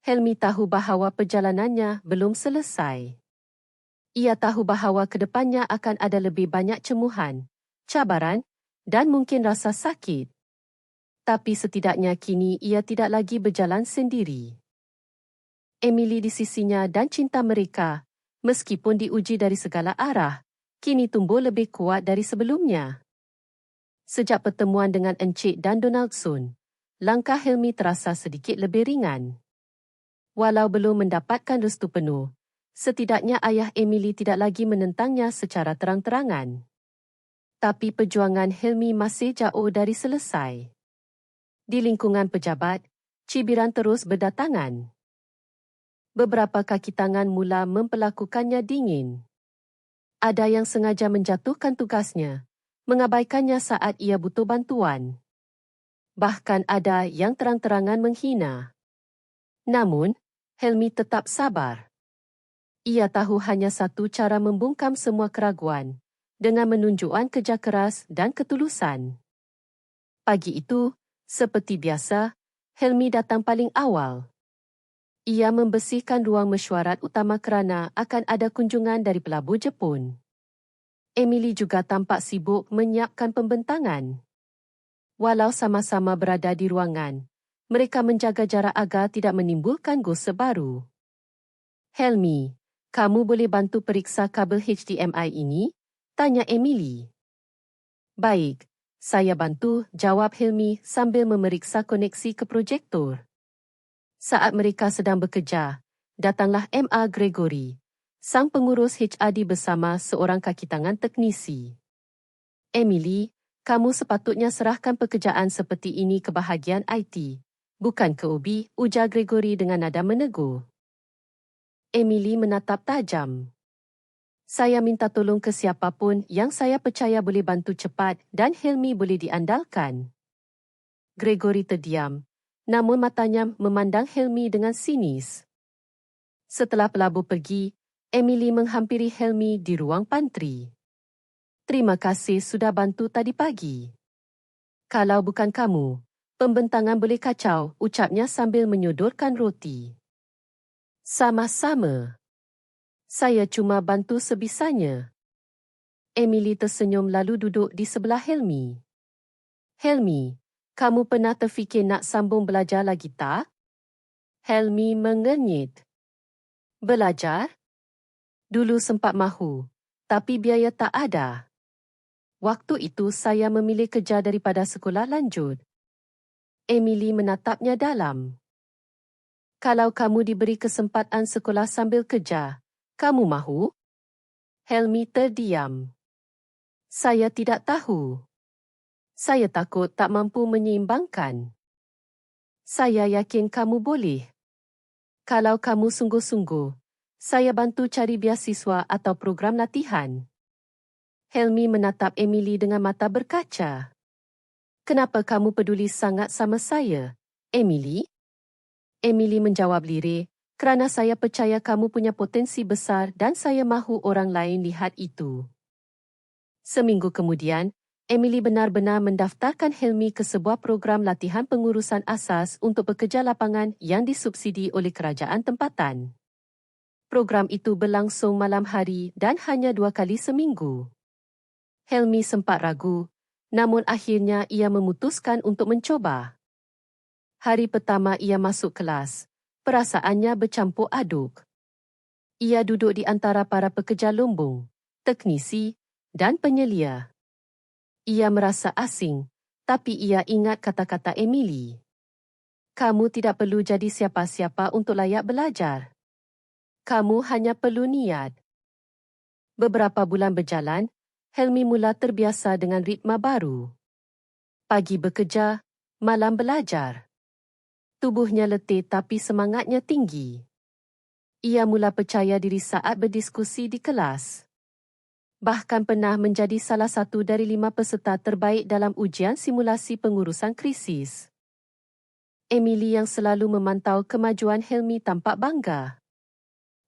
Helmi tahu bahawa perjalanannya belum selesai. Ia tahu bahawa kedepannya akan ada lebih banyak cemuhan, cabaran dan mungkin rasa sakit. Tapi setidaknya kini ia tidak lagi berjalan sendiri. Emily di sisinya dan cinta mereka, meskipun diuji dari segala arah, kini tumbuh lebih kuat dari sebelumnya. Sejak pertemuan dengan Encik dan Donaldson, langkah Helmi terasa sedikit lebih ringan. Walau belum mendapatkan restu penuh, setidaknya ayah Emily tidak lagi menentangnya secara terang-terangan. Tapi perjuangan Helmi masih jauh dari selesai. Di lingkungan pejabat, cibiran terus berdatangan. Beberapa kaki tangan mula memperlakukannya dingin. Ada yang sengaja menjatuhkan tugasnya, mengabaikannya saat ia butuh bantuan. Bahkan ada yang terang-terangan menghina. Namun, Helmi tetap sabar. Ia tahu hanya satu cara membungkam semua keraguan, dengan menunjukkan kerja keras dan ketulusan. Pagi itu, seperti biasa, Helmi datang paling awal. Ia membersihkan ruang mesyuarat utama kerana akan ada kunjungan dari pelabur Jepun. Emily juga tampak sibuk menyiapkan pembentangan. Walau sama-sama berada di ruangan, mereka menjaga jarak agar tidak menimbulkan gosip baru. Helmi, kamu boleh bantu periksa kabel HDMI ini? Tanya Emily. Baik, saya bantu, jawab Helmi sambil memeriksa koneksi ke projektor. Saat mereka sedang bekerja, datanglah M.A. Gregory, sang pengurus HRD bersama seorang kaki tangan teknisi. Emily, kamu sepatutnya serahkan pekerjaan seperti ini ke bahagian IT, bukan ke Obi, ujar Gregory dengan nada menegur. Emily menatap tajam. Saya minta tolong ke siapapun yang saya percaya boleh bantu cepat dan Helmi boleh diandalkan. Gregory terdiam, namun matanya memandang Helmi dengan sinis. Setelah pelabur pergi, Emily menghampiri Helmi di ruang pantry. Terima kasih sudah bantu tadi pagi. Kalau bukan kamu, pembentangan boleh kacau, ucapnya sambil menyodorkan roti. Sama-sama. Saya cuma bantu sebisanya. Emily tersenyum lalu duduk di sebelah Helmi. Helmi, kamu pernah terfikir nak sambung belajar lagi tak? Helmi mengernyit. Belajar? Dulu sempat mahu, tapi biaya tak ada. Waktu itu saya memilih kerja daripada sekolah lanjut. Emily menatapnya dalam. Kalau kamu diberi kesempatan sekolah sambil kerja, kamu mahu? Helmi terdiam. Saya tidak tahu. Saya takut tak mampu menyeimbangkan. Saya yakin kamu boleh. Kalau kamu sungguh-sungguh, saya bantu cari beasiswa atau program latihan. Helmi menatap Emily dengan mata berkaca. Kenapa kamu peduli sangat sama saya, Emily? Emily menjawab lirih, kerana saya percaya kamu punya potensi besar dan saya mahu orang lain lihat itu. Seminggu kemudian, Emily benar-benar mendaftarkan Helmi ke sebuah program latihan pengurusan asas untuk pekerja lapangan yang disubsidi oleh kerajaan tempatan. Program itu berlangsung malam hari dan hanya 2 kali seminggu. Helmi sempat ragu, namun akhirnya ia memutuskan untuk mencoba. Hari pertama ia masuk kelas, perasaannya bercampur aduk. Ia duduk di antara para pekerja lumbung, teknisi dan penyelia. Ia merasa asing, tapi ia ingat kata-kata Emily. Kamu tidak perlu jadi siapa-siapa untuk layak belajar. Kamu hanya perlu niat. Beberapa bulan berjalan, Helmi mula terbiasa dengan ritma baru. Pagi bekerja, malam belajar. Tubuhnya letih tapi semangatnya tinggi. Ia mula percaya diri saat berdiskusi di kelas. Bahkan pernah menjadi salah satu dari 5 peserta terbaik dalam ujian simulasi pengurusan krisis. Emily yang selalu memantau kemajuan Helmi tampak bangga.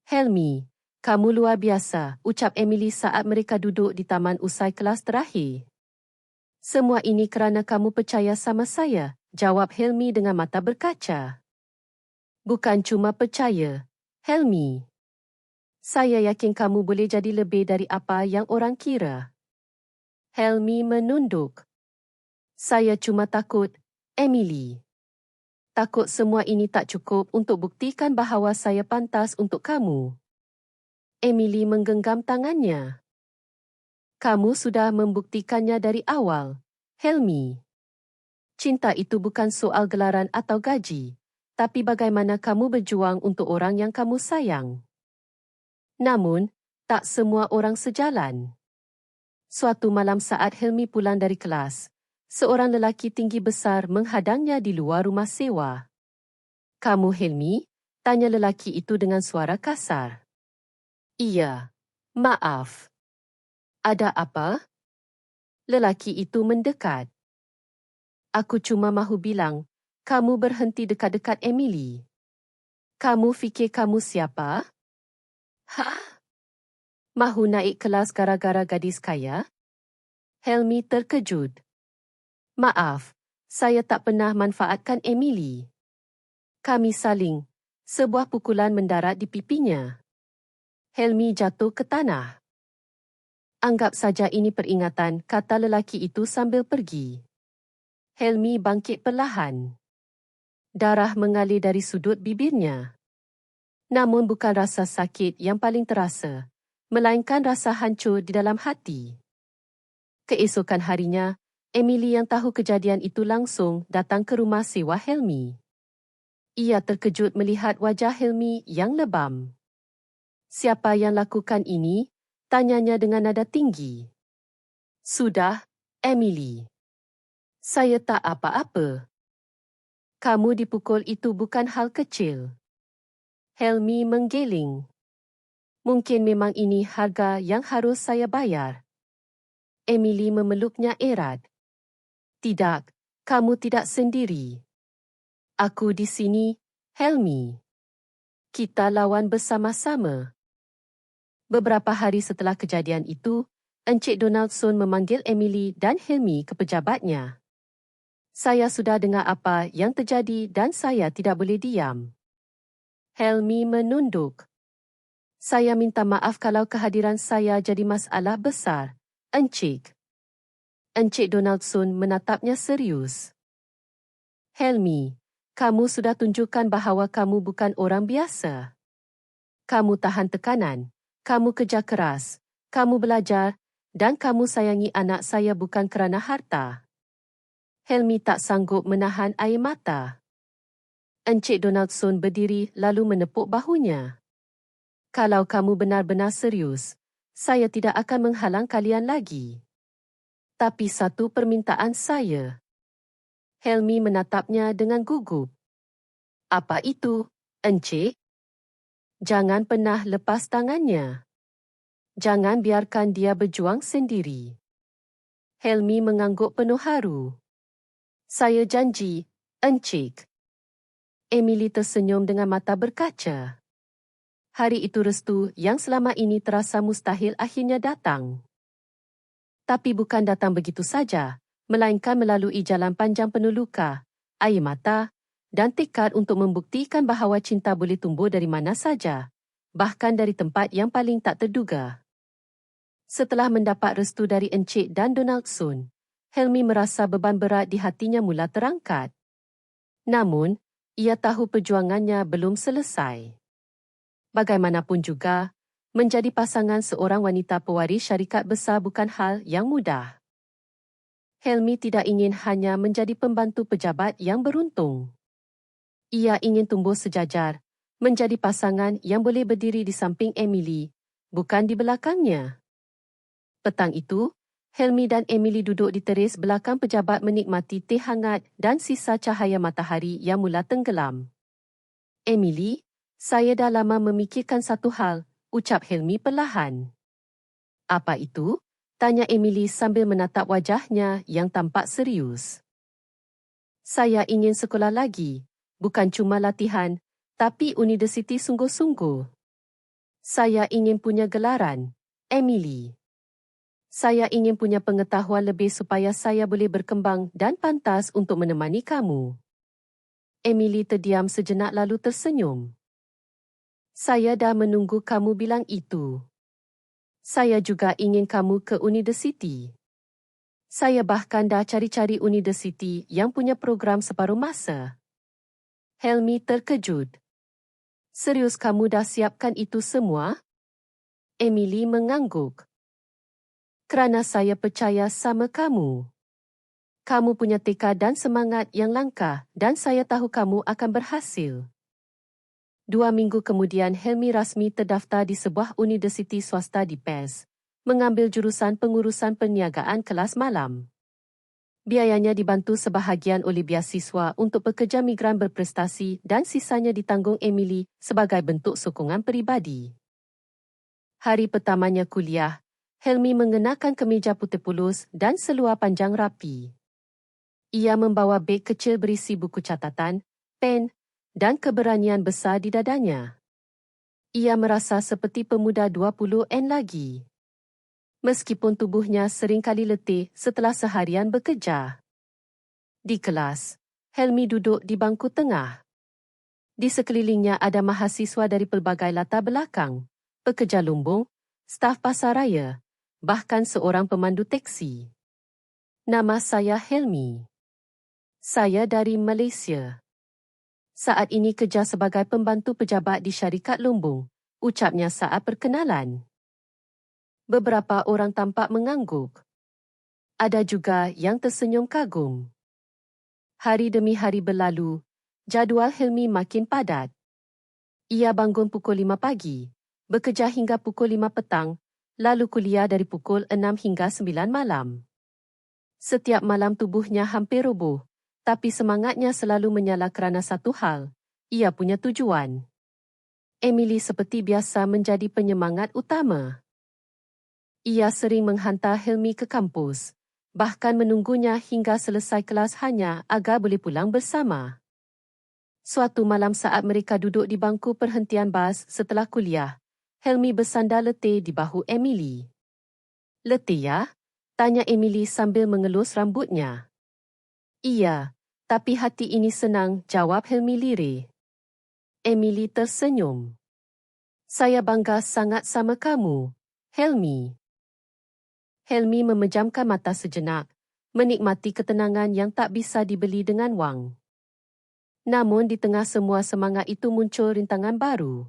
Helmi, kamu luar biasa, ucap Emily saat mereka duduk di taman usai kelas terakhir. Semua ini kerana kamu percaya sama saya, jawab Helmi dengan mata berkaca. Bukan cuma percaya, Helmi. Saya yakin kamu boleh jadi lebih dari apa yang orang kira. Helmi menunduk. Saya cuma takut, Emily. Takut semua ini tak cukup untuk buktikan bahawa saya pantas untuk kamu. Emily menggenggam tangannya. Kamu sudah membuktikannya dari awal, Helmi. Cinta itu bukan soal gelaran atau gaji, tapi bagaimana kamu berjuang untuk orang yang kamu sayang. Namun, tak semua orang sejalan. Suatu malam saat Helmi pulang dari kelas, seorang lelaki tinggi besar menghadangnya di luar rumah sewa. Kamu Helmi? Tanya lelaki itu dengan suara kasar. Iya, maaf. Ada apa? Lelaki itu mendekat. Aku cuma mahu bilang, kamu berhenti dekat-dekat Emily. Kamu fikir kamu siapa? Hah? Mahu naik kelas gara-gara gadis kaya? Helmi terkejut. Maaf, saya tak pernah manfaatkan Emily. Kami saling. Sebuah pukulan mendarat di pipinya. Helmi jatuh ke tanah. Anggap saja ini peringatan, kata lelaki itu sambil pergi. Helmi bangkit perlahan. Darah mengalir dari sudut bibirnya. Namun bukan rasa sakit yang paling terasa, melainkan rasa hancur di dalam hati. Keesokan harinya, Emily yang tahu kejadian itu langsung datang ke rumah sewa Helmi. Ia terkejut melihat wajah Helmi yang lebam. Siapa yang lakukan ini? Tanyanya dengan nada tinggi. Sudah, Emily. Saya tak apa-apa. Kamu dipukul itu bukan hal kecil. Helmi menggeling. Mungkin memang ini harga yang harus saya bayar. Emily memeluknya erat. Tidak, kamu tidak sendiri. Aku di sini, Helmi. Kita lawan bersama-sama. Beberapa hari setelah kejadian itu, Encik Donaldson memanggil Emily dan Helmi ke pejabatnya. Saya sudah dengar apa yang terjadi dan saya tidak boleh diam. Helmi menunduk. Saya minta maaf kalau kehadiran saya jadi masalah besar, Encik. Encik Donaldson menatapnya serius. Helmi, kamu sudah tunjukkan bahawa kamu bukan orang biasa. Kamu tahan tekanan, kamu kerja keras, kamu belajar, dan kamu sayangi anak saya bukan kerana harta. Helmi tak sanggup menahan air mata. Encik Donaldson berdiri lalu menepuk bahunya. Kalau kamu benar-benar serius, saya tidak akan menghalang kalian lagi. Tapi satu permintaan saya. Helmi menatapnya dengan gugup. Apa itu, Encik? Jangan pernah lepas tangannya. Jangan biarkan dia berjuang sendiri. Helmi mengangguk penuh haru. Saya janji, Encik. Emily tersenyum dengan mata berkaca. Hari itu restu yang selama ini terasa mustahil akhirnya datang. Tapi bukan datang begitu saja, melainkan melalui jalan panjang penuh luka, air mata, dan tekad untuk membuktikan bahawa cinta boleh tumbuh dari mana saja, bahkan dari tempat yang paling tak terduga. Setelah mendapat restu dari Encik dan Donaldson, Helmi merasa beban berat di hatinya mula terangkat. Namun, ia tahu perjuangannya belum selesai. Bagaimanapun juga, menjadi pasangan seorang wanita pewaris syarikat besar bukan hal yang mudah. Helmi tidak ingin hanya menjadi pembantu pejabat yang beruntung. Ia ingin tumbuh sejajar, menjadi pasangan yang boleh berdiri di samping Emily, bukan di belakangnya. Petang itu, Helmi dan Emily duduk di teris belakang pejabat menikmati teh hangat dan sisa cahaya matahari yang mula tenggelam. Emily, saya dah lama memikirkan satu hal, ucap Helmi perlahan. Apa itu? Tanya Emily sambil menatap wajahnya yang tampak serius. Saya ingin sekolah lagi, bukan cuma latihan, tapi universiti sungguh-sungguh. Saya ingin punya gelaran, Emily. Saya ingin punya pengetahuan lebih supaya saya boleh berkembang dan pantas untuk menemani kamu. Emily terdiam sejenak lalu tersenyum. Saya dah menunggu kamu bilang itu. Saya juga ingin kamu ke universiti. Saya bahkan dah cari-cari universiti yang punya program separuh masa. Helmi terkejut. Serius kamu dah siapkan itu semua? Emily mengangguk. Kerana saya percaya sama kamu. Kamu punya tekad dan semangat yang langka dan saya tahu kamu akan berhasil. 2 minggu kemudian Helmi rasmi terdaftar di sebuah universiti swasta di Perth, mengambil jurusan pengurusan perniagaan kelas malam. Biayanya dibantu sebahagian oleh beasiswa untuk pekerja migran berprestasi dan sisanya ditanggung Emily sebagai bentuk sokongan peribadi. Hari pertamanya kuliah, Helmi mengenakan kemeja putih pulus dan seluar panjang rapi. Ia membawa beg kecil berisi buku catatan, pen dan keberanian besar di dadanya. Ia merasa seperti pemuda 20-an lagi. Meskipun tubuhnya seringkali letih setelah seharian bekerja. Di kelas, Helmi duduk di bangku tengah. Di sekelilingnya ada mahasiswa dari pelbagai latar belakang, pekerja lumbung, staf pasaraya, bahkan seorang pemandu teksi. Nama saya Helmi. Saya dari Malaysia. Saat ini kerja sebagai pembantu pejabat di syarikat lumbung, ucapnya saat perkenalan. Beberapa orang tampak mengangguk. Ada juga yang tersenyum kagum. Hari demi hari berlalu, jadual Helmi makin padat. Ia bangun pukul 5 pagi, bekerja hingga pukul 5 petang, lalu kuliah dari pukul 6 hingga 9 malam. Setiap malam tubuhnya hampir roboh, tapi semangatnya selalu menyala kerana satu hal, ia punya tujuan. Emily seperti biasa menjadi penyemangat utama. Ia sering menghantar Helmi ke kampus, bahkan menunggunya hingga selesai kelas hanya agar boleh pulang bersama. Suatu malam saat mereka duduk di bangku perhentian bas setelah kuliah, Helmi bersandar letih di bahu Emily. "Letih ya?" tanya Emily sambil mengelus rambutnya. "Iya, tapi hati ini senang," jawab Helmi lirih. Emily tersenyum. "Saya bangga sangat sama kamu, Helmi." Helmi memejamkan mata sejenak, menikmati ketenangan yang tak bisa dibeli dengan wang. Namun di tengah semua semangat itu muncul rintangan baru.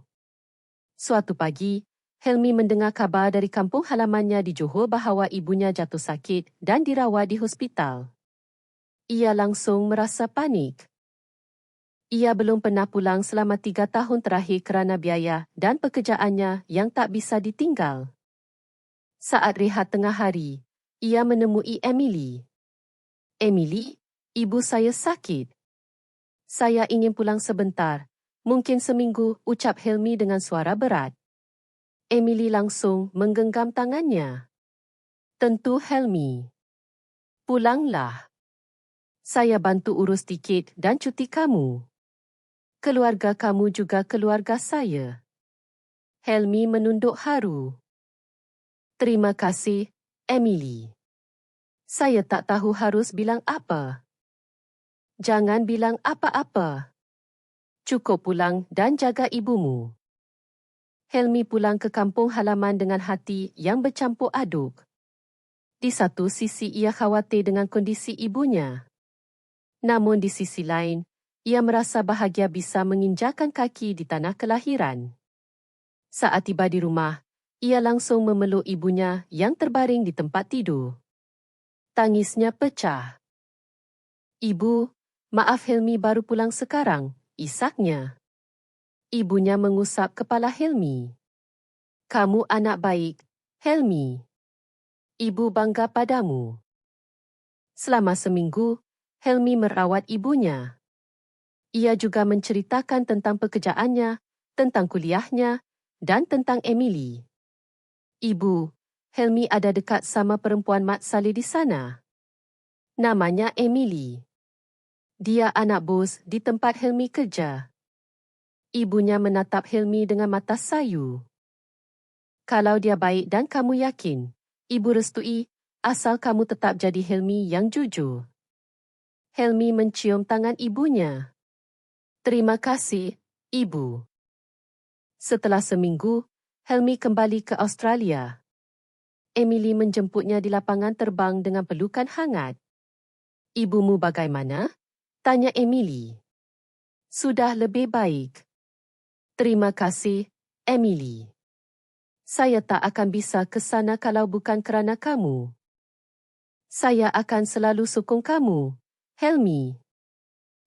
Suatu pagi, Helmi mendengar kabar dari kampung halamannya di Johor bahawa ibunya jatuh sakit dan dirawat di hospital. Ia langsung merasa panik. Ia belum pernah pulang selama 3 tahun terakhir kerana biaya dan pekerjaannya yang tak bisa ditinggal. Saat rehat tengah hari, ia menemui Emily. "Emily, ibu saya sakit. Saya ingin pulang sebentar, mungkin seminggu," ucap Helmi dengan suara berat. Emily langsung menggenggam tangannya. "Tentu, Helmi. Pulanglah. Saya bantu urus tiket dan cuti kamu. Keluarga kamu juga keluarga saya." Helmi menunduk haru. "Terima kasih, Emily. Saya tak tahu harus bilang apa." "Jangan bilang apa-apa. Cukup pulang dan jaga ibumu." Helmi pulang ke kampung halaman dengan hati yang bercampur aduk. Di satu sisi ia khawatir dengan kondisi ibunya. Namun di sisi lain, ia merasa bahagia bisa menginjakkan kaki di tanah kelahiran. Saat tiba di rumah, ia langsung memeluk ibunya yang terbaring di tempat tidur. Tangisnya pecah. "Ibu, maaf Helmi baru pulang sekarang," isaknya. Ibunya mengusap kepala Helmi. "Kamu anak baik, Helmi. Ibu bangga padamu." Selama seminggu, Helmi merawat ibunya. Ia juga menceritakan tentang pekerjaannya, tentang kuliahnya, dan tentang Emily. "Ibu, Helmi ada dekat sama perempuan Mat Saleh di sana. Namanya Emily. Dia anak bos di tempat Helmi kerja." Ibunya menatap Helmi dengan mata sayu. "Kalau dia baik dan kamu yakin, ibu restui, asal kamu tetap jadi Helmi yang jujur." Helmi mencium tangan ibunya. "Terima kasih, Ibu." Setelah seminggu, Helmi kembali ke Australia. Emily menjemputnya di lapangan terbang dengan pelukan hangat. "Ibumu bagaimana?" tanya Emily. "Sudah lebih baik. Terima kasih, Emily. Saya tak akan bisa ke sana kalau bukan kerana kamu. Saya akan selalu sokong kamu, Helmi.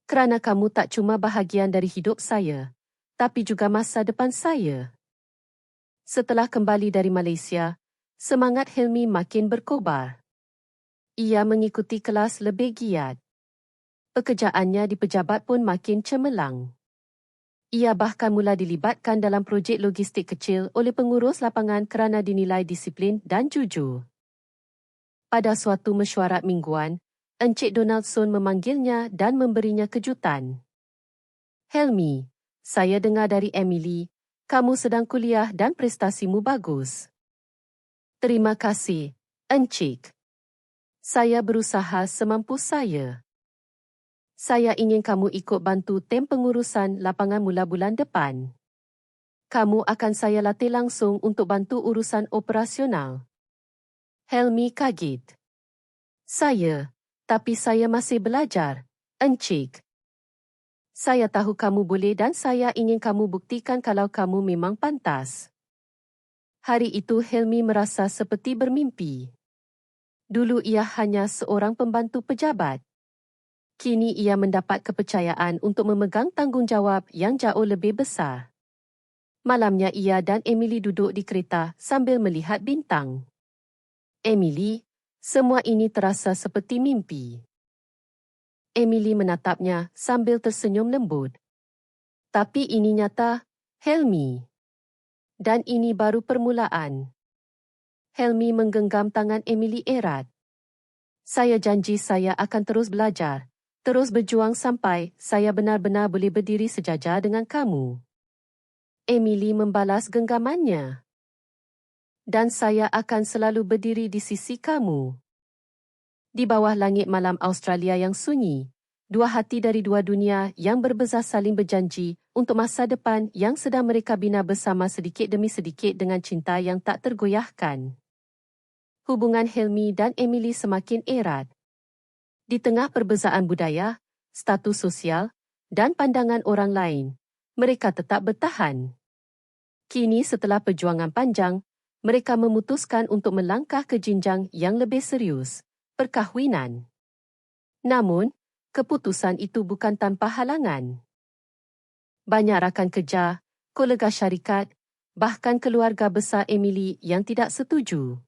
Kerana kamu tak cuma bahagian dari hidup saya, tapi juga masa depan saya." Setelah kembali dari Malaysia, semangat Helmi makin berkobar. Ia mengikuti kelas lebih giat. Pekerjaannya di pejabat pun makin cemerlang. Ia bahkan mula dilibatkan dalam projek logistik kecil oleh pengurus lapangan kerana dinilai disiplin dan jujur. Pada suatu mesyuarat mingguan, Encik Donaldson memanggilnya dan memberinya kejutan. "Helmi, saya dengar dari Emily, kamu sedang kuliah dan prestasimu bagus." "Terima kasih, Encik. Saya berusaha semampu saya. Saya ingin kamu ikut bantu tem pengurusan lapangan mula bulan depan. Kamu akan saya latih langsung untuk bantu urusan operasional." Helmi kaget. Tapi saya masih belajar, Encik." "Saya tahu kamu boleh dan saya ingin kamu buktikan kalau kamu memang pantas." Hari itu Helmi merasa seperti bermimpi. Dulu ia hanya seorang pembantu pejabat. Kini ia mendapat kepercayaan untuk memegang tanggungjawab yang jauh lebih besar. Malamnya ia dan Emily duduk di kereta sambil melihat bintang. "Emily, semua ini terasa seperti mimpi." Emily menatapnya sambil tersenyum lembut. "Tapi ini nyata, Helmi. Dan ini baru permulaan. Helmi menggenggam tangan Emily erat. Saya janji saya akan terus belajar, terus berjuang sampai saya benar-benar boleh berdiri sejajar dengan kamu. Emily membalas genggamannya. Dan saya akan selalu berdiri di sisi kamu. Di bawah langit malam Australia yang sunyi, dua hati dari dua dunia yang berbeza saling berjanji untuk masa depan yang sedang mereka bina bersama sedikit demi sedikit dengan cinta yang tak tergoyahkan. Hubungan Helmi dan Emily semakin erat. Di tengah perbezaan budaya, status sosial dan pandangan orang lain, mereka tetap bertahan. Kini setelah perjuangan panjang, mereka memutuskan untuk melangkah ke jenjang yang lebih serius, perkahwinan. Namun, keputusan itu bukan tanpa halangan. Banyak rakan kerja, kolega syarikat, bahkan keluarga besar Emily yang tidak setuju.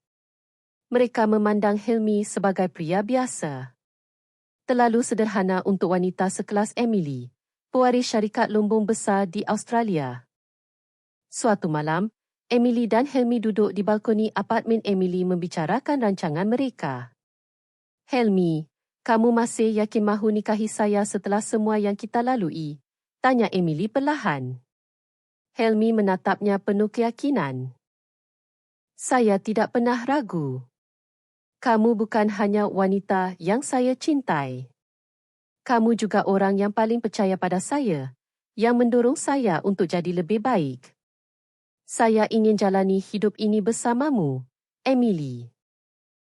Mereka memandang Helmi sebagai pria biasa. Terlalu sederhana untuk wanita sekelas Emily, pewaris syarikat lumbung besar di Australia. Suatu malam, Emily dan Helmi duduk di balkoni apartmen Emily membicarakan rancangan mereka. Helmi, kamu masih yakin mahu nikahi saya setelah semua yang kita lalui? Tanya Emily perlahan. Helmi menatapnya penuh keyakinan. Saya tidak pernah ragu. Kamu bukan hanya wanita yang saya cintai. Kamu juga orang yang paling percaya pada saya, yang mendorong saya untuk jadi lebih baik. Saya ingin jalani hidup ini bersamamu, Emily.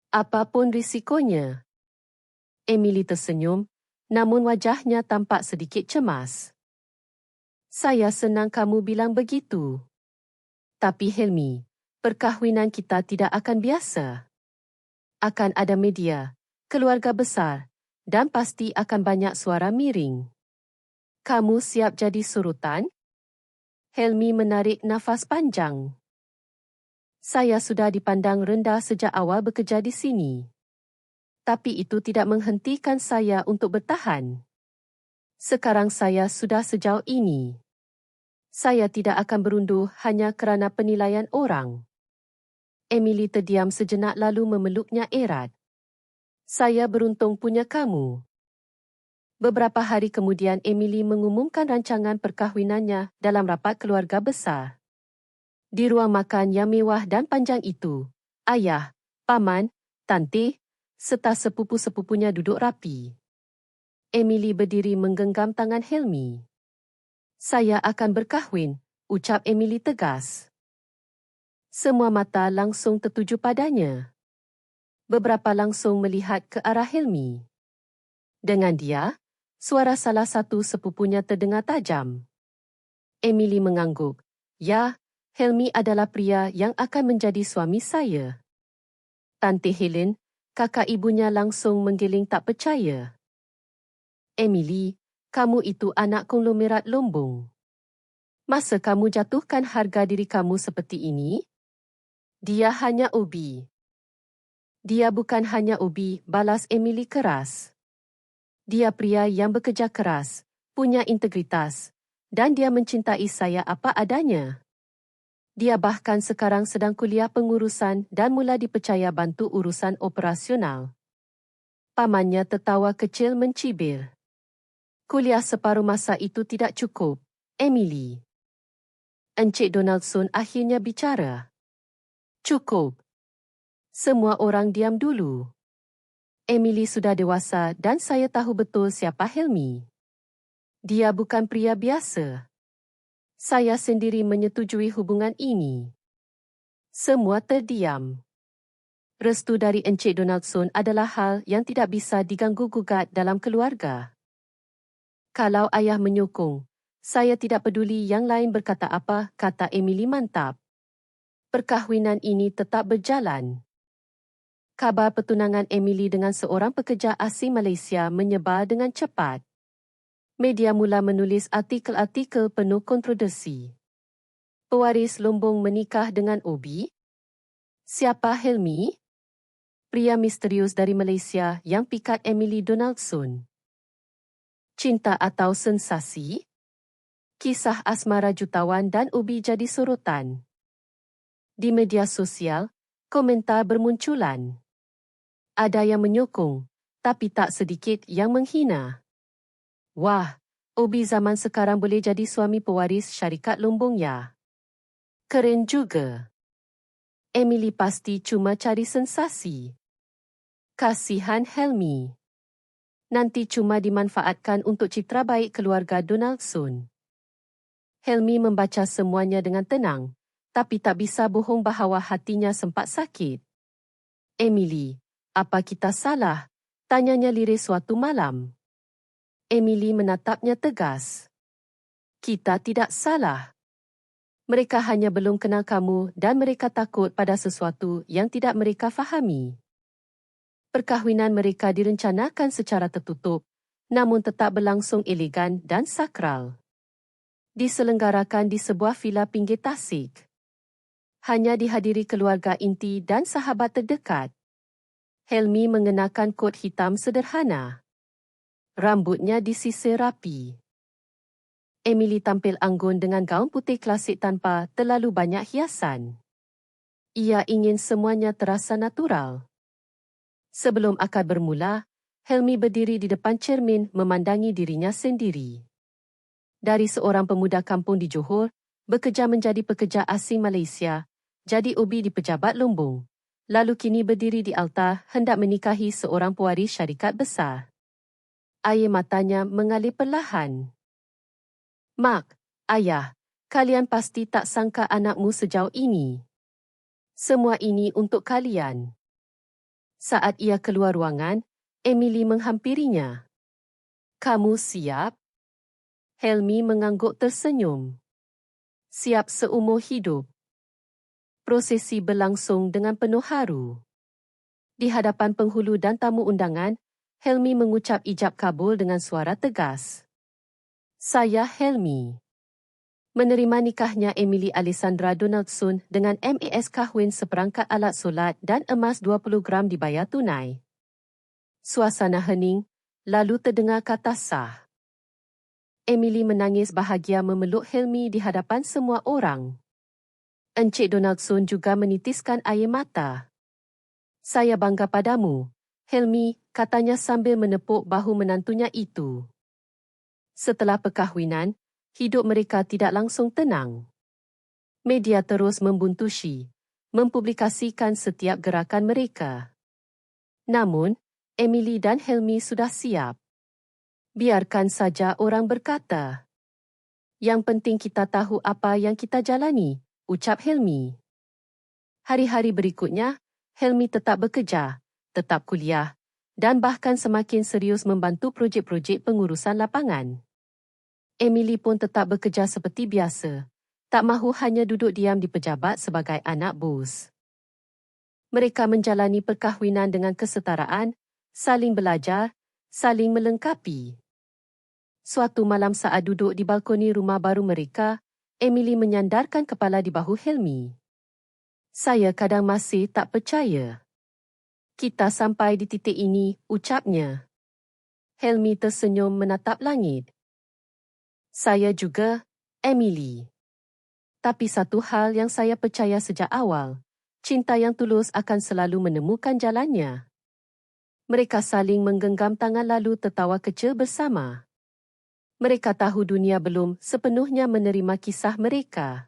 Apapun risikonya. Emily tersenyum, namun wajahnya tampak sedikit cemas. Saya senang kamu bilang begitu. Tapi Helmi, perkahwinan kita tidak akan biasa. Akan ada media, keluarga besar, dan pasti akan banyak suara miring. Kamu siap jadi surutan? Helmi menarik nafas panjang. Saya sudah dipandang rendah sejak awal bekerja di sini. Tapi itu tidak menghentikan saya untuk bertahan. Sekarang saya sudah sejauh ini. Saya tidak akan berunduh hanya kerana penilaian orang. Emily terdiam sejenak lalu memeluknya erat. Saya beruntung punya kamu. Beberapa hari kemudian Emily mengumumkan rancangan perkahwinannya dalam rapat keluarga besar. Di ruang makan yang mewah dan panjang itu, ayah, paman, tante, serta sepupu-sepupunya duduk rapi. Emily berdiri menggenggam tangan Helmi. Saya akan berkahwin, ucap Emily tegas. Semua mata langsung tertuju padanya. Beberapa langsung melihat ke arah Helmi. Dengan dia, suara salah satu sepupunya terdengar tajam. Emily mengangguk. Ya, Helmi adalah pria yang akan menjadi suami saya. Tante Helen, kakak ibunya langsung menggiling tak percaya. Emily, kamu itu anak konglomerat lumbung. Masa kamu jatuhkan harga diri kamu seperti ini? Dia hanya ubi. Dia bukan hanya ubi, balas Emily keras. Dia pria yang bekerja keras, punya integritas, dan dia mencintai saya apa adanya. Dia bahkan sekarang sedang kuliah pengurusan dan mula dipercaya bantu urusan operasional. Pamannya tertawa kecil mencibir. Kuliah separuh masa itu tidak cukup, Emily. Encik Donaldson akhirnya bicara. Cukup. Semua orang diam dulu. Emily sudah dewasa dan saya tahu betul siapa Helmi. Dia bukan pria biasa. Saya sendiri menyetujui hubungan ini. Semua terdiam. Restu dari Encik Donaldson adalah hal yang tidak bisa diganggu-gugat dalam keluarga. Kalau ayah menyokong, saya tidak peduli yang lain berkata apa, kata Emily mantap. Perkahwinan ini tetap berjalan. Kabar pertunangan Emily dengan seorang pekerja asing Malaysia menyebar dengan cepat. Media mula menulis artikel-artikel penuh kontroversi. Pewaris lumbung menikah dengan Obi? Siapa Helmi? Pria misterius dari Malaysia yang pikat Emily Donaldson. Cinta atau sensasi? Kisah asmara jutawan dan ubi jadi sorotan. Di media sosial, komentar bermunculan. Ada yang menyokong, tapi tak sedikit yang menghina. Wah, ubi zaman sekarang boleh jadi suami pewaris syarikat lumbung ya. Keren juga. Emily pasti cuma cari sensasi. Kasihan Helmi. Nanti cuma dimanfaatkan untuk citra baik keluarga Donaldson. Helmi membaca semuanya dengan tenang, tapi tak bisa bohong bahawa hatinya sempat sakit. Emily, apa kita salah? Tanyanya lirih suatu malam. Emily menatapnya tegas. Kita tidak salah. Mereka hanya belum kenal kamu dan mereka takut pada sesuatu yang tidak mereka fahami. Perkahwinan mereka direncanakan secara tertutup, namun tetap berlangsung elegan dan sakral. Diselenggarakan di sebuah vila pinggir tasik. Hanya dihadiri keluarga inti dan sahabat terdekat. Helmi mengenakan kot hitam sederhana. Rambutnya disisir rapi. Emily tampil anggun dengan gaun putih klasik tanpa terlalu banyak hiasan. Ia ingin semuanya terasa natural. Sebelum akad bermula, Helmi berdiri di depan cermin memandangi dirinya sendiri. Dari seorang pemuda kampung di Johor, bekerja menjadi pekerja asing Malaysia, jadi ubi di pejabat lumbung. Lalu kini berdiri di altar hendak menikahi seorang pewaris syarikat besar. Air matanya mengalir perlahan. Mak, ayah, kalian pasti tak sangka anakmu sejauh ini. Semua ini untuk kalian. Saat ia keluar ruangan, Emily menghampirinya. Kamu siap? Helmi mengangguk tersenyum. Siap seumur hidup. Prosesi berlangsung dengan penuh haru. Di hadapan penghulu dan tamu undangan, Helmi mengucap ijab kabul dengan suara tegas. Saya Helmi. Menerima nikahnya Emily Alessandra Donaldson dengan MAS kahwin seperangkat alat solat dan emas 20 gram dibayar tunai. Suasana hening, lalu terdengar kata sah. Emily menangis bahagia memeluk Helmi di hadapan semua orang. Encik Donaldson juga menitiskan air mata. Saya bangga padamu, Helmi, katanya sambil menepuk bahu menantunya itu. Setelah perkahwinan, hidup mereka tidak langsung tenang. Media terus membuntusi, mempublikasikan setiap gerakan mereka. Namun, Emily dan Helmi sudah siap. Biarkan saja orang berkata. Yang penting kita tahu apa yang kita jalani, ucap Helmi. Hari-hari berikutnya, Helmi tetap bekerja, tetap kuliah, dan bahkan semakin serius membantu projek-projek pengurusan lapangan. Emily pun tetap bekerja seperti biasa, tak mahu hanya duduk diam di pejabat sebagai anak bos. Mereka menjalani perkahwinan dengan kesetaraan, saling belajar, saling melengkapi. Suatu malam saat duduk di balkoni rumah baru mereka, Emily menyandarkan kepala di bahu Helmi. Saya kadang masih tak percaya. Kita sampai di titik ini, ucapnya. Helmi tersenyum menatap langit. Saya juga, Emily. Tapi satu hal yang saya percaya sejak awal, cinta yang tulus akan selalu menemukan jalannya. Mereka saling menggenggam tangan lalu tertawa kecil bersama. Mereka tahu dunia belum sepenuhnya menerima kisah mereka.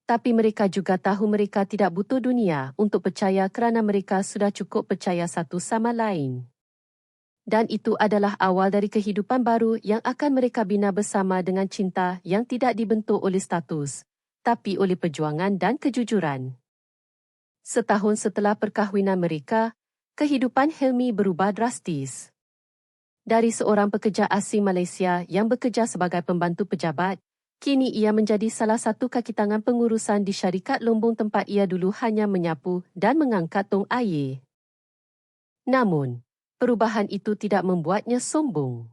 Tapi mereka juga tahu mereka tidak butuh dunia untuk percaya kerana mereka sudah cukup percaya satu sama lain. Dan itu adalah awal dari kehidupan baru yang akan mereka bina bersama dengan cinta yang tidak dibentuk oleh status, tapi oleh perjuangan dan kejujuran. Setahun setelah perkahwinan mereka, kehidupan Helmi berubah drastis. Dari seorang pekerja asing Malaysia yang bekerja sebagai pembantu pejabat, kini ia menjadi salah satu kaki tangan pengurusan di syarikat lumbung tempat ia dulu hanya menyapu dan mengangkat tong air. Namun, perubahan itu tidak membuatnya sombong.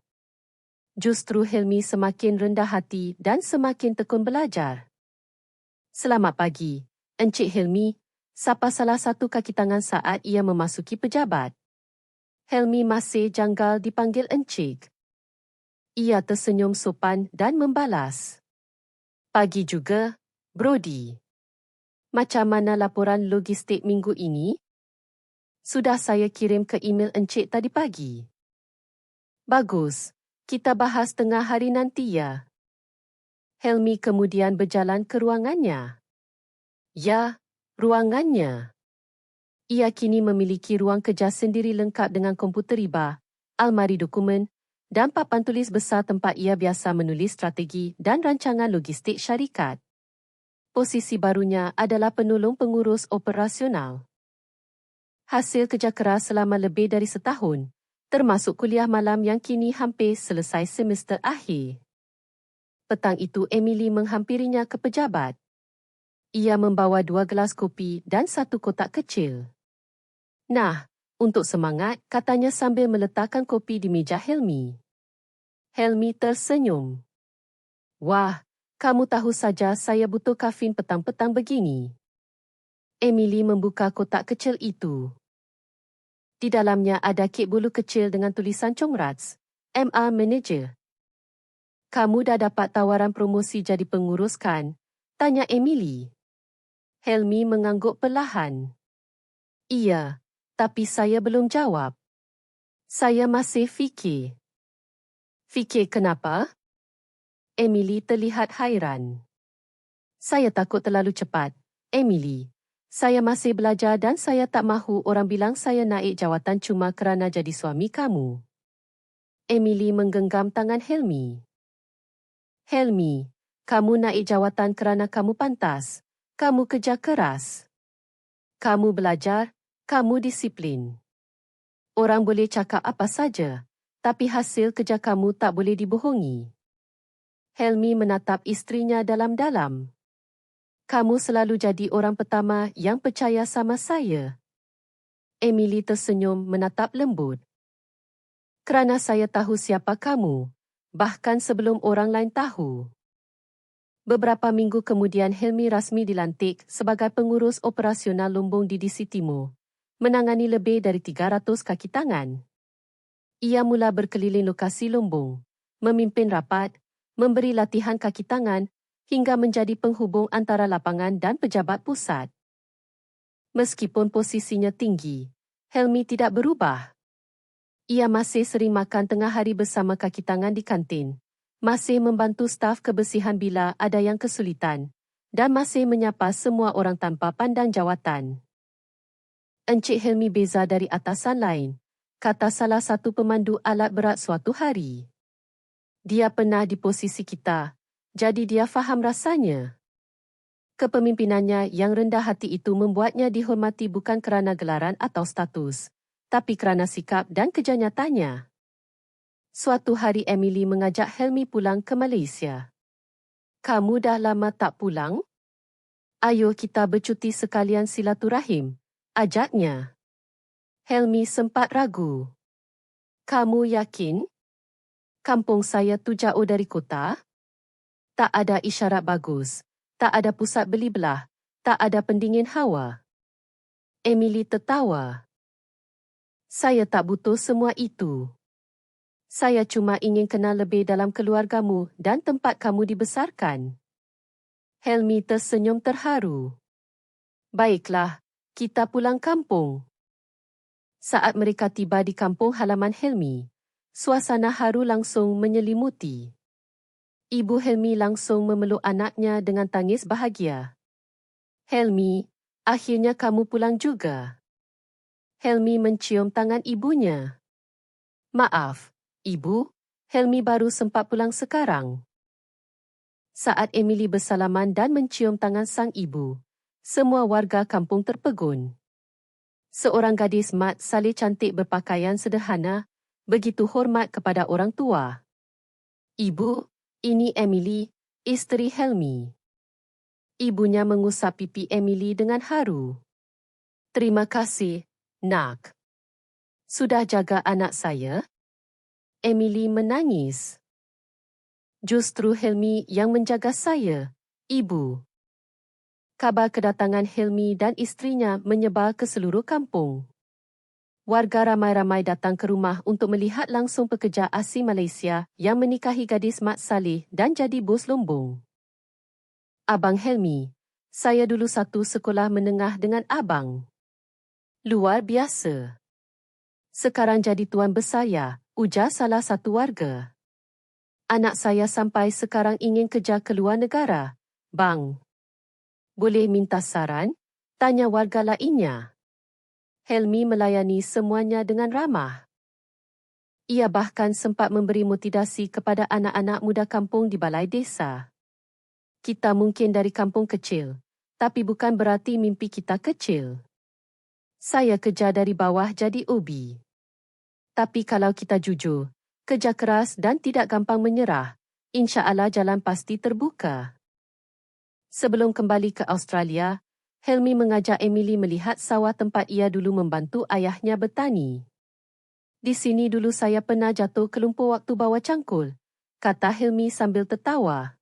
Justru Helmi semakin rendah hati dan semakin tekun belajar. Selamat pagi, Encik Helmi, sapa salah satu kaki tangan saat ia memasuki pejabat. Helmi masih janggal dipanggil encik. Ia tersenyum sopan dan membalas. Pagi juga, Brody. Macam mana laporan logistik minggu ini? Sudah saya kirim ke email Encik tadi pagi. Bagus, kita bahas tengah hari nanti ya. Helmi kemudian berjalan ke ruangannya. Ya, ruangannya. Ia kini memiliki ruang kerja sendiri lengkap dengan komputer riba, almari dokumen dan papan tulis besar tempat ia biasa menulis strategi dan rancangan logistik syarikat. Posisi barunya adalah penolong pengurus operasional. Hasil kerja keras selama lebih dari setahun, termasuk kuliah malam yang kini hampir selesai semester akhir. Petang itu Emily menghampirinya ke pejabat. Ia membawa 2 gelas kopi dan 1 kotak kecil. Nah, untuk semangat, katanya sambil meletakkan kopi di meja Helmi. Helmi tersenyum. Wah, kamu tahu saja saya butuh kafein petang-petang begini. Emily membuka kotak kecil itu. Di dalamnya ada kek bulu kecil dengan tulisan Congrats, MR Manager. Kamu dah dapat tawaran promosi jadi pengurus kan? Tanya Emily. Helmi mengangguk perlahan. Iya, tapi saya belum jawab. Saya masih fikir. Fikir kenapa? Emily terlihat hairan. Saya takut terlalu cepat. Emily, saya masih belajar dan saya tak mahu orang bilang saya naik jawatan cuma kerana jadi suami kamu. Emily menggenggam tangan Helmi. Helmi, kamu naik jawatan kerana kamu pantas. Kamu kerja keras. Kamu belajar, kamu disiplin. Orang boleh cakap apa saja, tapi hasil kerja kamu tak boleh dibohongi. Helmi menatap isterinya dalam-dalam. Kamu selalu jadi orang pertama yang percaya sama saya. Emily tersenyum menatap lembut. Kerana saya tahu siapa kamu, bahkan sebelum orang lain tahu. Beberapa minggu kemudian Helmi rasmi dilantik sebagai pengurus operasional Lombong DDC Timur, menangani lebih dari 300 kaki tangan. Ia mula berkeliling lokasi Lombong, memimpin rapat, memberi latihan kaki tangan hingga menjadi penghubung antara lapangan dan pejabat pusat. Meskipun posisinya tinggi, Helmi tidak berubah. Ia masih sering makan tengah hari bersama kaki tangan di kantin, masih membantu staf kebersihan bila ada yang kesulitan, dan masih menyapa semua orang tanpa pandang jawatan. Encik Helmi beza dari atasan lain, kata salah satu pemandu alat berat suatu hari. Dia pernah di posisi kita, jadi dia faham rasanya. Kepemimpinannya yang rendah hati itu membuatnya dihormati bukan kerana gelaran atau status, tapi kerana sikap dan kerja nyatanya. Suatu hari Emily mengajak Helmi pulang ke Malaysia. Kamu dah lama tak pulang? Ayo kita bercuti sekalian silaturahim, ajaknya. Helmi sempat ragu. Kamu yakin? Kampung saya tu jauh dari kota? Tak ada isyarat bagus, tak ada pusat beli belah, tak ada pendingin hawa. Emily tertawa. Saya tak butuh semua itu. Saya cuma ingin kenal lebih dalam keluargamu dan tempat kamu dibesarkan. Helmi tersenyum terharu. Baiklah, kita pulang kampung. Saat mereka tiba di kampung halaman Helmi, suasana haru langsung menyelimuti. Ibu Helmi langsung memeluk anaknya dengan tangis bahagia. Helmi, akhirnya kamu pulang juga. Helmi mencium tangan ibunya. Maaf, Ibu, Helmi baru sempat pulang sekarang. Saat Emily bersalaman dan mencium tangan sang ibu, semua warga kampung terpegun. Seorang gadis mat saleh cantik berpakaian sederhana, begitu hormat kepada orang tua. Ibu, ini Emily, isteri Helmi. Ibunya mengusap pipi Emily dengan haru. Terima kasih, Nak. Sudah jaga anak saya? Emily menangis. Justru Helmi yang menjaga saya, Ibu. Kabar kedatangan Helmi dan isterinya menyebar ke seluruh kampung. Warga ramai-ramai datang ke rumah untuk melihat langsung pekerja asing Malaysia yang menikahi gadis Mat Saleh dan jadi bos lombong. Abang Helmi, saya dulu satu sekolah menengah dengan abang. Luar biasa. Sekarang jadi tuan bersaya, ujar salah satu warga. Anak saya sampai sekarang ingin kerja ke luar negara. Bang, boleh minta saran? Tanya warga lainnya. Helmi melayani semuanya dengan ramah. Ia bahkan sempat memberi motivasi kepada anak-anak muda kampung di balai desa. Kita mungkin dari kampung kecil, tapi bukan berarti mimpi kita kecil. Saya kerja dari bawah jadi ubi. Tapi kalau kita jujur, kerja keras dan tidak gampang menyerah, insya-Allah jalan pasti terbuka. Sebelum kembali ke Australia, Helmi mengajak Emily melihat sawah tempat ia dulu membantu ayahnya bertani. Di sini dulu saya pernah jatuh ke lumpur waktu bawa cangkul, kata Helmi sambil tertawa.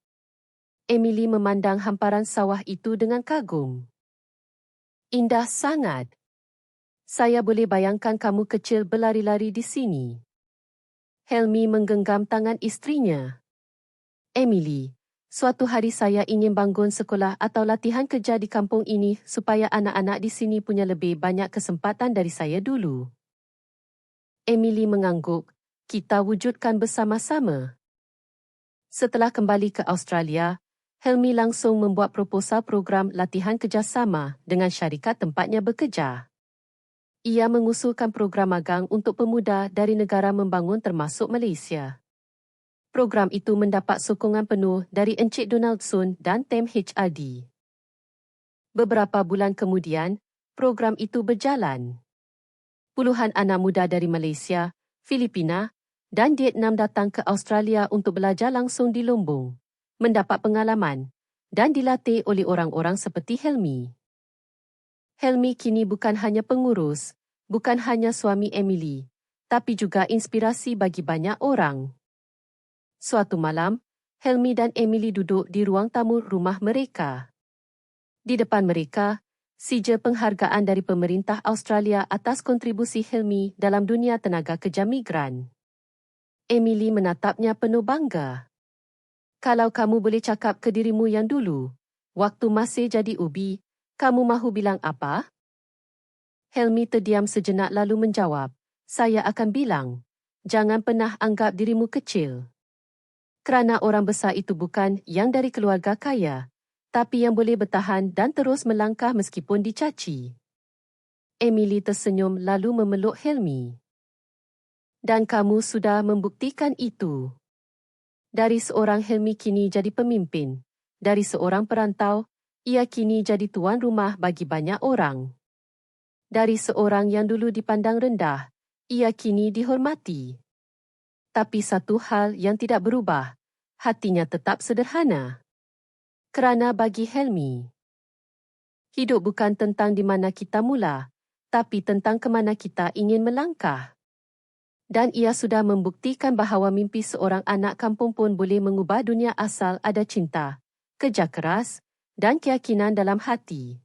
Emily memandang hamparan sawah itu dengan kagum. Indah sangat. Saya boleh bayangkan kamu kecil berlari-lari di sini. Helmi menggenggam tangan istrinya. Emily, suatu hari saya ingin bangun sekolah atau latihan kerja di kampung ini supaya anak-anak di sini punya lebih banyak kesempatan dari saya dulu. Emily mengangguk. Kita wujudkan bersama-sama. Setelah kembali ke Australia, Helmi langsung membuat proposal program latihan kerjasama dengan syarikat tempatnya bekerja. Ia mengusulkan program magang untuk pemuda dari negara membangun termasuk Malaysia. Program itu mendapat sokongan penuh dari Encik Donaldson dan tim HRD. Beberapa bulan kemudian, program itu berjalan. Puluhan anak muda dari Malaysia, Filipina dan Vietnam datang ke Australia untuk belajar langsung di Lombong, mendapat pengalaman dan dilatih oleh orang-orang seperti Helmi. Helmi kini bukan hanya pengurus, bukan hanya suami Emily, tapi juga inspirasi bagi banyak orang. Suatu malam, Helmi dan Emily duduk di ruang tamu rumah mereka. Di depan mereka, sijil penghargaan dari pemerintah Australia atas kontribusi Helmi dalam dunia tenaga kerja migran. Emily menatapnya penuh bangga. Kalau kamu boleh cakap ke dirimu yang dulu, waktu masih jadi ubi, kamu mahu bilang apa? Helmi terdiam sejenak lalu menjawab, saya akan bilang, jangan pernah anggap dirimu kecil. Kerana orang besar itu bukan yang dari keluarga kaya, tapi yang boleh bertahan dan terus melangkah meskipun dicaci. Emily tersenyum lalu memeluk Helmi. Dan kamu sudah membuktikan itu. Dari seorang Helmi kini jadi pemimpin. Dari seorang perantau, ia kini jadi tuan rumah bagi banyak orang. Dari seorang yang dulu dipandang rendah, ia kini dihormati. Tapi satu hal yang tidak berubah, hatinya tetap sederhana. Kerana bagi Helmi, hidup bukan tentang di mana kita mula, tapi tentang ke mana kita ingin melangkah. Dan ia sudah membuktikan bahawa mimpi seorang anak kampung pun boleh mengubah dunia asal ada cinta, kerja keras dan keyakinan dalam hati.